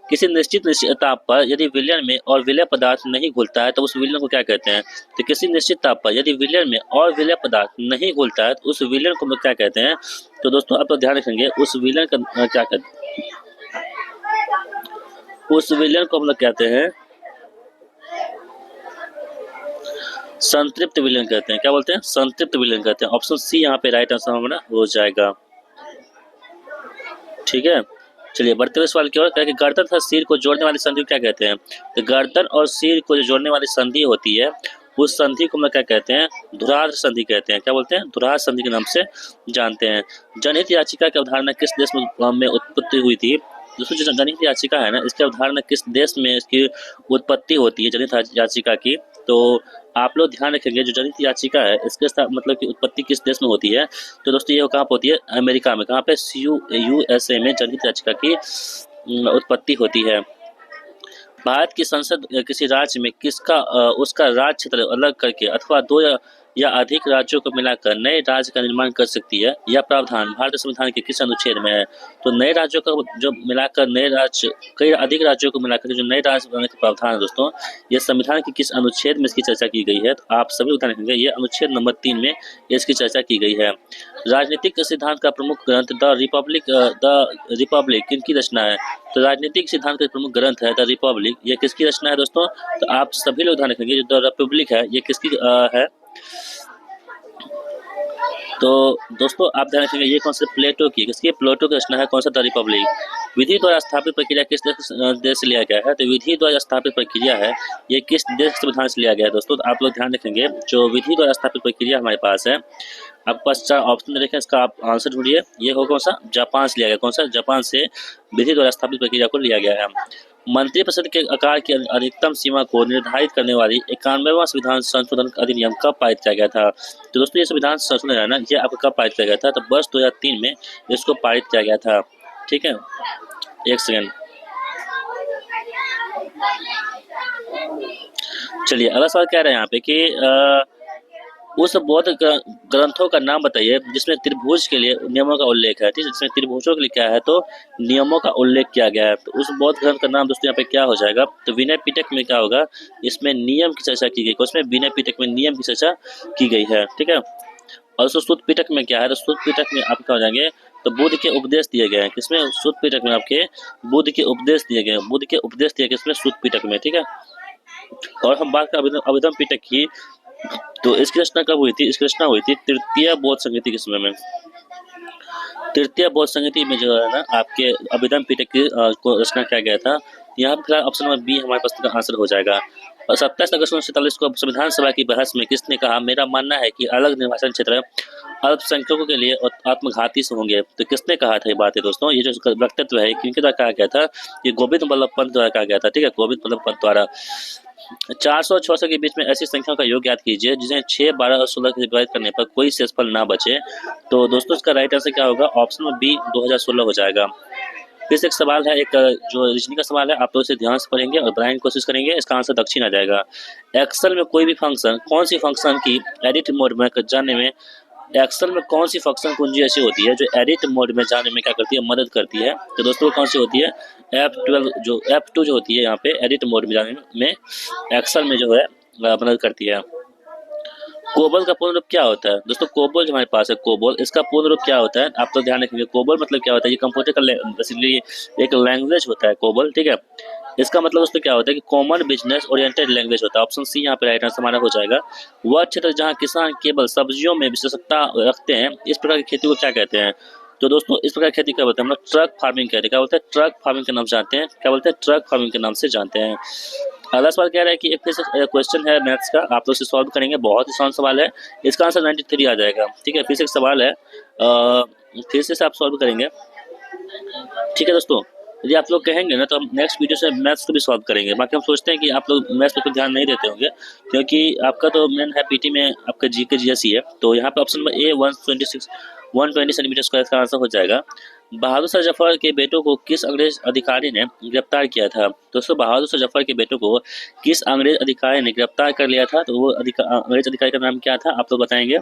किसी निश्चित ताप पर यदि विलयन में और विलय पदार्थ नहीं घुलता है तो उस विलयन को क्या कहते हैं? तो किसी निश्चित ताप पर यदि विलयन में और विलय पदार्थ नहीं घुलता है तो उस विलयन को हम लोग क्या कहते हैं? तो दोस्तों आप लोग ध्यान रखेंगे उस विलयन का क्या कहते हैं, उस विलयन को हम लोग कहते हैं संतृप्त विलयन कहते हैं। क्या बोलते हैं? संतृप्त विलयन कहते हैं। ऑप्शन सी यहाँ पे राइट आंसर हमारा हो जाएगा, ठीक है। चलिए बढ़ते हुए सवाल की ओर। कि गर्दन तथा सिर को जोड़ने वाली संधि को क्या कहते हैं? तो गर्दन और सिर को जो जोड़ने वाली संधि होती है उस संधि को हम लोग क्या कहते हैं? धुराद्र संधि कहते हैं। क्या बोलते हैं? धुराद्र संधि के नाम से जानते हैं। जनहित याचिका की अवधारणा किस देश में उत्पत्ति हुई थी? दोस्तों जो जनहित याचिका है ना इसकी अवधारणा किस देश में इसकी उत्पत्ति होती है जनहित याचिका की? तो आप लोग ध्यान रखेंगे जो जनहित याचिका है इसके मतलब की उत्पत्ति किस देश में होती है? तो दोस्तों ये कहाँ पर होती है? अमेरिका में। कहाँ पे? USA में जनहित याचिका की उत्पत्ति होती है। भारत की संसद किसी राज्य में किसका उसका राज्य क्षेत्र अलग करके अथवा दो या अधिक राज्यों को मिलाकर नए राज्य का निर्माण कर सकती है। यह प्रावधान भारतीय संविधान के किस अनुच्छेद में है? तो नए राज्यों का जो मिलाकर नए राज्य, कई अधिक राज्यों को मिलाकर जो नए राज्य बनाने का प्रावधान है दोस्तों, यह संविधान के किस अनुच्छेद में इसकी चर्चा की गई है? तो आप सभी ध्यान रखेंगे ये अनुच्छेद नंबर 3 में इसकी चर्चा की गई है। राजनीतिक सिद्धांत का प्रमुख ग्रंथ द रिपब्लिक किनकी रचना है? तो राजनीतिक सिद्धांत का प्रमुख ग्रंथ है द रिपब्लिक, ये किसकी रचना है दोस्तों? तो आप सभी लोग ध्यान रखेंगे जो द रिपब्लिक है ये किसकी है? तो दोस्तों आप ध्यान रखेंगे ये कौन सा? प्लेटो की। किसकी? प्लेटो की रचना है। कौन सा? The Republic. विधि द्वारा स्थापित प्रक्रिया किस देश से लिया गया है? तो विधि द्वारा स्थापित प्रक्रिया है ये किस देश संविधान से लिया गया है दोस्तों? तो आप लोग ध्यान रखेंगे जो विधि द्वारा स्थापित प्रक्रिया हमारे पास है, आपके पास 4 ऑप्शन देखें, इसका आप आंसर ढूंढिए। ये हो कौन सा? जापान से लिया गया। कौन सा? जापान से विधि द्वारा स्थापित प्रक्रिया को लिया गया है। मंत्रिपरिषद के आकार की अधिकतम सीमा को निर्धारित करने वाली 91वां संविधान संशोधन अधिनियम कब पारित किया गया था? तो दोस्तों ये संविधान संशोधन है ना ये आपको कब पारित किया गया था? तो वर्ष 2003 में इसको पारित किया गया था, ठीक है। एक सेकेंड, चलिए अगला सवाल क्या रहा है यहाँ पे कि उस बौद्ध ग्रंथों का नाम बताइए जिसमें त्रिभुज के लिए नियमों का उल्लेख है, ठीक है। जिसमें त्रिभुजों के लिए क्या है? तो नियमों का उल्लेख किया गया है। तो उस बौद्ध ग्रंथ का नाम दोस्तों यहाँ पे क्या हो जाएगा? तो विनय पिटक में क्या होगा? इसमें नियम की चर्चा की गई। उसमें विनय पिटक में नियम की चर्चा की गई है, ठीक है। और सुत्त पिटक में क्या है? तो सुत्त पिटक में आप क्या हो जाएंगे? तो बुद्ध के उपदेश दिए गए हैं। किसमें? सुत्त पिटक में आपके बुद्ध के उपदेश दिए गए। बुद्ध के उपदेश दिए गए किसमें? सुत्त पिटक में, ठीक है। और हम बात करें अभिधम पिटक की, तो इसकी रचना कब हुई थी? इसकी रचना हुई थी तृतीय बौद्ध संहिता के समय में। तृतीय बौद्ध संहिता में जो है ना आपके अभिधम पिटक की को रचना किया गया था। यहाँ पर ऑप्शन नंबर बी हमारे पास का आंसर हो जाएगा। और 27 अगस्त 1947 को संविधान सभा की बहस में किसने कहा मेरा मानना है कि अलग निर्वाचन क्षेत्र अल्पसंख्यकों के लिए आत्मघाती से होंगे? तो किसने कहा था ये बात है दोस्तों? ये जो वक्तव्य है किनके द्वारा कहा गया था? ये गोविंद बल्लभ पंत द्वारा कहा गया था, ठीक है। गोविंद बल्लभ पंत द्वारा। 400 और 600 के बीच में ऐसी संख्याओं का योग याद कीजिए जिसे 6, 12 और 16 से डिवाइड करने पर कोई शेषफल ना बचे। तो दोस्तों इसका राइट आंसर क्या होगा? ऑप्शन में बी 2016 हो जाएगा। फिर से एक सवाल है, एक जो रीजनिंग का सवाल है, आप लोग इसे ध्यान से पढ़ेंगे और बनाने की कोशिश करेंगे। इसका आंसर दक्षिण आ जाएगा। एक्सेल में कोई भी फंक्शन कौन सी फंक्शन की एडिट मोड में जाने में, एक्सेल में कौन सी फंक्शन कुंजी ऐसी होती है जो एडिट मोड में जाने में क्या करती है? मदद करती है। तो दोस्तों कौन सी होती है? F2 जो होती है यहाँ पे एडिट मोड में जाने में एक्सेल में जो है मदद करती है। कोबल का पूर्ण रूप क्या होता है दोस्तों? कोबल जो हमारे पास है कोबल, इसका पूर्ण रूप क्या होता है आप तो ध्यान रखेंगे। कोबल मतलब क्या होता है? ये कंप्यूटर का बेसिकली एक लैंग्वेज होता है कोबल, ठीक है। इसका मतलब दोस्तों क्या होता है कि कॉमन बिजनेस ओरिएंटेड लैंग्वेज होता है। ऑप्शन सी यहाँ पे राइट आंसर हमारा हो जाएगा। वह क्षेत्र जहाँ किसान केवल सब्जियों में विशेषता रखते हैं, इस प्रकार की खेती को क्या कहते हैं? तो दोस्तों इस प्रकार की खेती क्या बोलते हैं? हम लोग ट्रक फार्मिंग कहते हैं। क्या बोलते हैं? ट्रक फार्मिंग के नाम से जानते हैं। क्या बोलते हैं? ट्रक फार्मिंग के नाम से जानते हैं। अगला सवाल कह रहा है कि एक फिर से क्वेश्चन है मैथ्स का, आप लोग इसे सॉल्व करेंगे। बहुत ही आसान सवाल है, इसका आंसर 93 आ जाएगा, ठीक है। फिर से एक सवाल है, फिर से आप सॉल्व करेंगे, ठीक है दोस्तों। यदि आप लोग कहेंगे ना तो हम नेक्स्ट वीडियो से मैथ्स को भी सॉल्व करेंगे। बाकी हम सोचते हैं कि आप लोग मैथ्स पे तो ध्यान नहीं देते होंगे, क्योंकि आपका तो मेन है पीटी में आपका जी के जीएस ही है। तो यहाँ पे option number A 120 centimetre square का आंसर हो जाएगा। बहादुर शाह जफर के बेटों को किस अंग्रेज अधिकारी ने गिरफ्तार किया था? दोस्तों बहादुर शाह जफर के बेटों को किस अंग्रेज अधिकारी ने गिरफ्तार कर लिया था? तो वो अंग्रेज अधिकारी का नाम क्या था? आप लोग बताएंगे।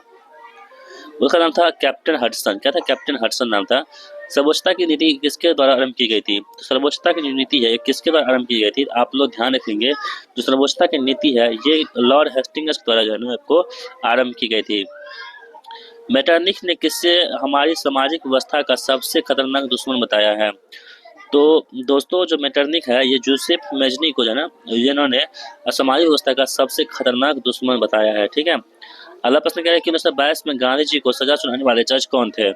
उसका नाम था कैप्टन हडसन। क्या था? कैप्टन हडसन नाम था। सर्वोच्चता की नीति किसके द्वारा आरंभ की गई थी? तो सर्वोच्चता की जो नीति है ये किसके द्वारा आरंभ की गई थी? आप लोग ध्यान रखेंगे, जो सर्वोच्चता की नीति है ये लॉर्ड हेस्टिंग्स द्वारा जो है आपको आरंभ की गई थी। मेटरनिख ने किससे हमारी सामाजिक व्यवस्था का सबसे खतरनाक दुश्मन बताया है? तो दोस्तों जो मेटरनिख है ये जोसेफ मेजनी को जो है ना, इन्होंने सामाजिक व्यवस्था का सबसे खतरनाक दुश्मन बताया है, ठीक है। अगला प्रश्न कह रहा है कि 1922 में गांधी जी को सजा सुनाने वाले जज कौन थे?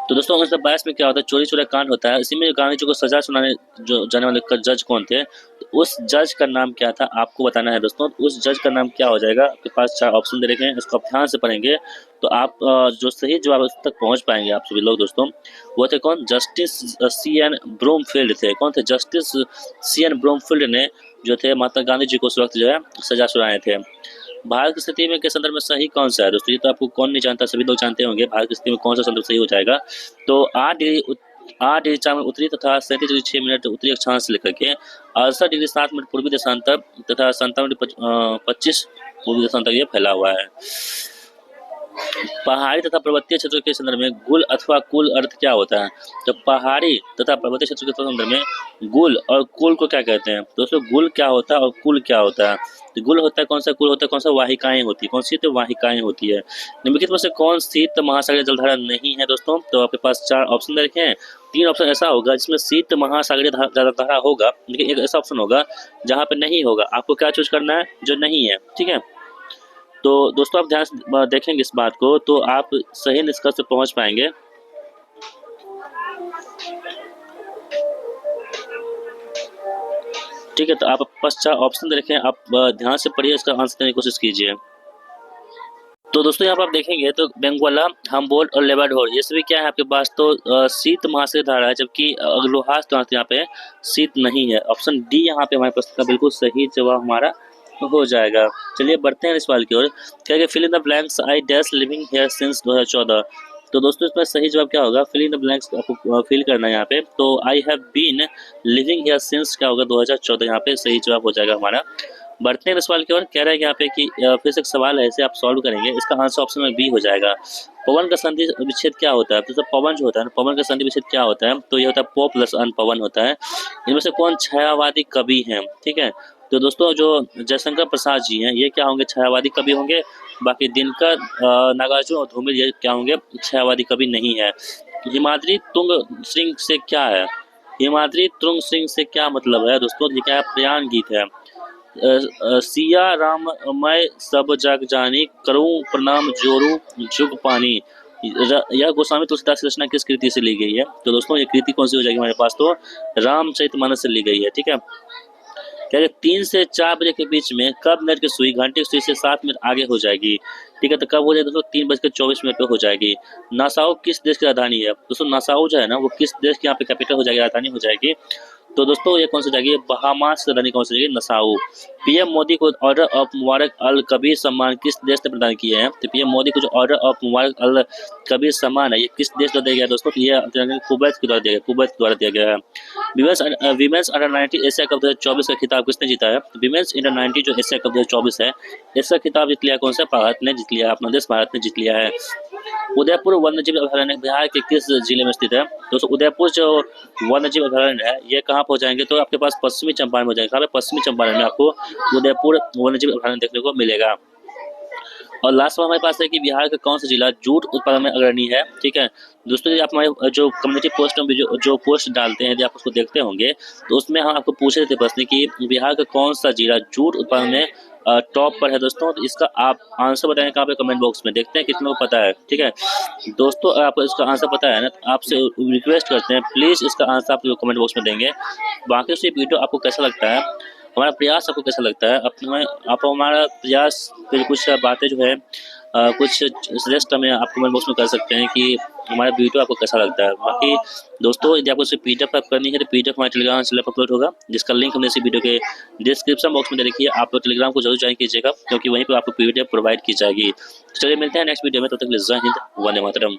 तो दोस्तों 1922 में क्या होता है? चोरी चोरी कांड होता है। इसी में गांधी जी को सजा सुनाने जो जाने वाले जज कौन थे? तो उस जज का नाम क्या था आपको बताना है दोस्तों। उस जज का नाम क्या हो जाएगा? आपके पास 4 ऑप्शन दे रखे हैं, इसको आप ध्यान से पढ़ेंगे तो आप जो सही जवाब उस तक पहुंच पाएंगे आप सभी लोग दोस्तों। वो थे कौन? जस्टिस सी एन ब्रूमफील्ड थे। कौन थे? जस्टिस सी एन ब्रूमफील्ड ने जो थे महात्मा गांधी जी को उस वक्त जो है सजा सुनाए थे। भारत की स्थिति में के संदर्भ में सही कौन सा है दोस्तों? ये तो आपको कौन नहीं जानता, सभी लोग जानते होंगे। भारत की स्थिति में कौन सा संदर्भ सही हो जाएगा? तो 8 डिग्री 4 मिनट उत्तरी तथा 37 डिग्री 6 मिनट उत्तरी अक्षांश से लेकर के 68 डिग्री 7 मिनट पूर्वी देशांतर तथा 57 डिग्री 25 पूर्वी देशांतर ये फैला हुआ है। पहाड़ी तथा पर्वतीय क्षेत्रों के संदर्भ में गुल अथवा कुल अर्थ क्या होता है? तो पहाड़ी तथा पर्वतीय क्षेत्रों के संदर्भ में गुल और कुल को क्या कहते हैं? दोस्तों गुल क्या होता है और कुल क्या होता है? तो गुल होता है कौन सा, कुल होता है कौन सा? वाहिकाएं होती है। कौन सी? तो वाहिकाएं होती है। निम्नलिखित में से कौन शीत महासागरीय जलधारा नहीं है दोस्तों? तो आपके पास 4 ऑप्शन दे रखे हैं। 3 ऑप्शन ऐसा होगा जिसमें शीत महासागरीय जलधारा होगा, लेकिन एक ऐसा ऑप्शन होगा जहाँ पे नहीं होगा। आपको क्या चूज करना है? जो नहीं है, ठीक है। तो दोस्तों आप ध्यान से देखेंगे इस बात को तो आप सही निष्कर्ष पे पहुंच पाएंगे। ठीक है, तो आप पास 4 ऑप्शन दे रखे हैं, आप ध्यान से पढ़िए, इसका आंसर देने की कोशिश कीजिए। तो दोस्तों यहाँ पर आप देखेंगे तो बेंगोला, हमबोल्ट और लेबाडोर ये सभी क्या है आपके पास? तो शीत महासागरीय धारा है, जबकि लोहास तो यहाँ पे शीत नहीं है। ऑप्शन डी यहाँ पे हमारे पास का बिल्कुल सही जवाब हमारा हो जाएगा। चलिए बढ़ते हैं इस सवाल की ओर। क्या fill in the blanks I dash living here since 2014। तो दोस्तों इसमें सही जवाब क्या होगा? फिल इन द ब्लैंक्स आपको फिल करना है यहाँ पे। तो I have been living here since क्या होगा? 2014 यहाँ पे सही जवाब हो जाएगा हमारा। बढ़ते हैं सवाल की ओर। कह रहा है कि यहाँ पे कि फिर से एक सवाल है, इसे आप सॉल्व करेंगे। इसका आंसर ऑप्शन में बी हो जाएगा। पवन का संधि विच्छेद क्या होता है? तो पवन जो होता है ना, पवन का संधि विच्छेद क्या होता है? तो ये होता है पो प्लस अन पवन होता है। इनमें से कौन छायावादी कवि है? ठीक है, तो दोस्तों जो जयशंकर प्रसाद जी हैं ये क्या होंगे? छायावादी कवि होंगे। बाकी दिनकर, नागार्जुन और धूमिल ये क्या होंगे? छायावादी कवि नहीं है। हिमाद्री तुंग श्रृंग से क्या है? हिमाद्री तुंग श्रृंग से क्या मतलब है दोस्तों? ये क्या है? प्रयाण गीत है। सिया राम मैं सब जग जानी, करूं प्रणाम जोरू जुग पानी। यह गोस्वामी तुलसीदास की रचना किस कृति से ली गई है? तो दोस्तों ये कृति कौन सी हो जाएगी हमारे पास? तो रामचरितमानस से ली गई है, ठीक है। क्या 3 से 4 बजे के बीच में कब मिनट की सुई घंटे की सुई से 7 मिनट आगे हो जाएगी? ठीक है, तो कब हो जाएगी दोस्तों? 3:24 पे हो जाएगी। नासाउ किस देश की राजधानी है? दोस्तों नासाउ जो है ना वो किस देश की यहाँ पे कैपिटल हो जाएगी, राजधानी हो जाएगी? तो दोस्तों ये कौन सी जाएगी? बहामास की राजधानी कौन सी जाएगी? नसाउ। पीएम मोदी को ऑर्डर ऑफ मुबारक अल कबीर सम्मान किस देश ने प्रदान किए हैं? तो पीएम मोदी को जो ऑर्डर ऑफ मुबारक अल कबीर सम्मान है ये किस देश द्वारा दिया गया दोस्तों? तो ये कुवैत के द्वारा दिया गया, कुवैत के द्वारा दिया गया है। विमेंस अंडर 90 एशिया कप 2024 का खिताब किसने जीता है? तो विमेंस अंडर 90 जो एशिया कप 2024 है इसका खिताब जीत लिया कौन सा? भारत ने जीत लिया, अपना देश भारत ने जीत लिया है। उदयपुर वन्यजीव अभयारण्य बिहार के किस जिले में स्थित है? दोस्तों उदयपुर जो वन्यजीव अभयारण्य है ये कहाँ हो जाएंगे? तो आपके पास पश्चिमी चंपारण हो जाएगा। पश्चिमी चंपारण में आपको उदयपुर वन्यजीव अभयारण्य देखने को मिलेगा। और लास्ट में हमारे पास है कि बिहार का कौन सा जिला जूट उत्पादन में अग्रणी है। ठीक है दोस्तों, यदि आप हमारे जो कम्युनिटी पोस्ट में जो पोस्ट डालते हैं, यदि आप उसको देखते होंगे तो उसमें हम आपको पूछे थे प्रश्न कि बिहार का कौन सा जिला जूट उत्पादन में टॉप पर है दोस्तों। तो इसका आप आंसर बताएं कहाँ पे, कमेंट बॉक्स में। देखते हैं कितनों को पता है। ठीक है दोस्तों, अगर आपको इसका आंसर पता है ना तो आपसे रिक्वेस्ट करते हैं प्लीज़ इसका आंसर आप कमेंट बॉक्स में देंगे। बाकी से वीडियो आपको कैसा लगता है, हमारा प्रयास आपको कैसा लगता है, अपने आप हमारा प्रयास फिर कुछ बातें जो है कुछ सजेस्ट हमें आप कमेंट बॉक्स में कर सकते हैं कि हमारा वीडियो आपको कैसा लगता है। बाकी दोस्तों, यदि आपको सिर्फ पीडीएफ प्राप्त करनी है तो पीडीएफ हमारे टेलीग्राम चैनल पर अपलोड होगा, जिसका लिंक हमने इसी वीडियो के डिस्क्रिप्शन बॉक्स में दे रखी है। आप लोग टेलीग्राम को जरूर ज्वाइन कीजिएगा, क्योंकि वहीं पर आपको पीडीएफ प्रोवाइड की जाएगी। चलिए मिलते हैं नेक्स्ट वीडियो में, तब तक के लिए जय हिंद, वंदे मातरम।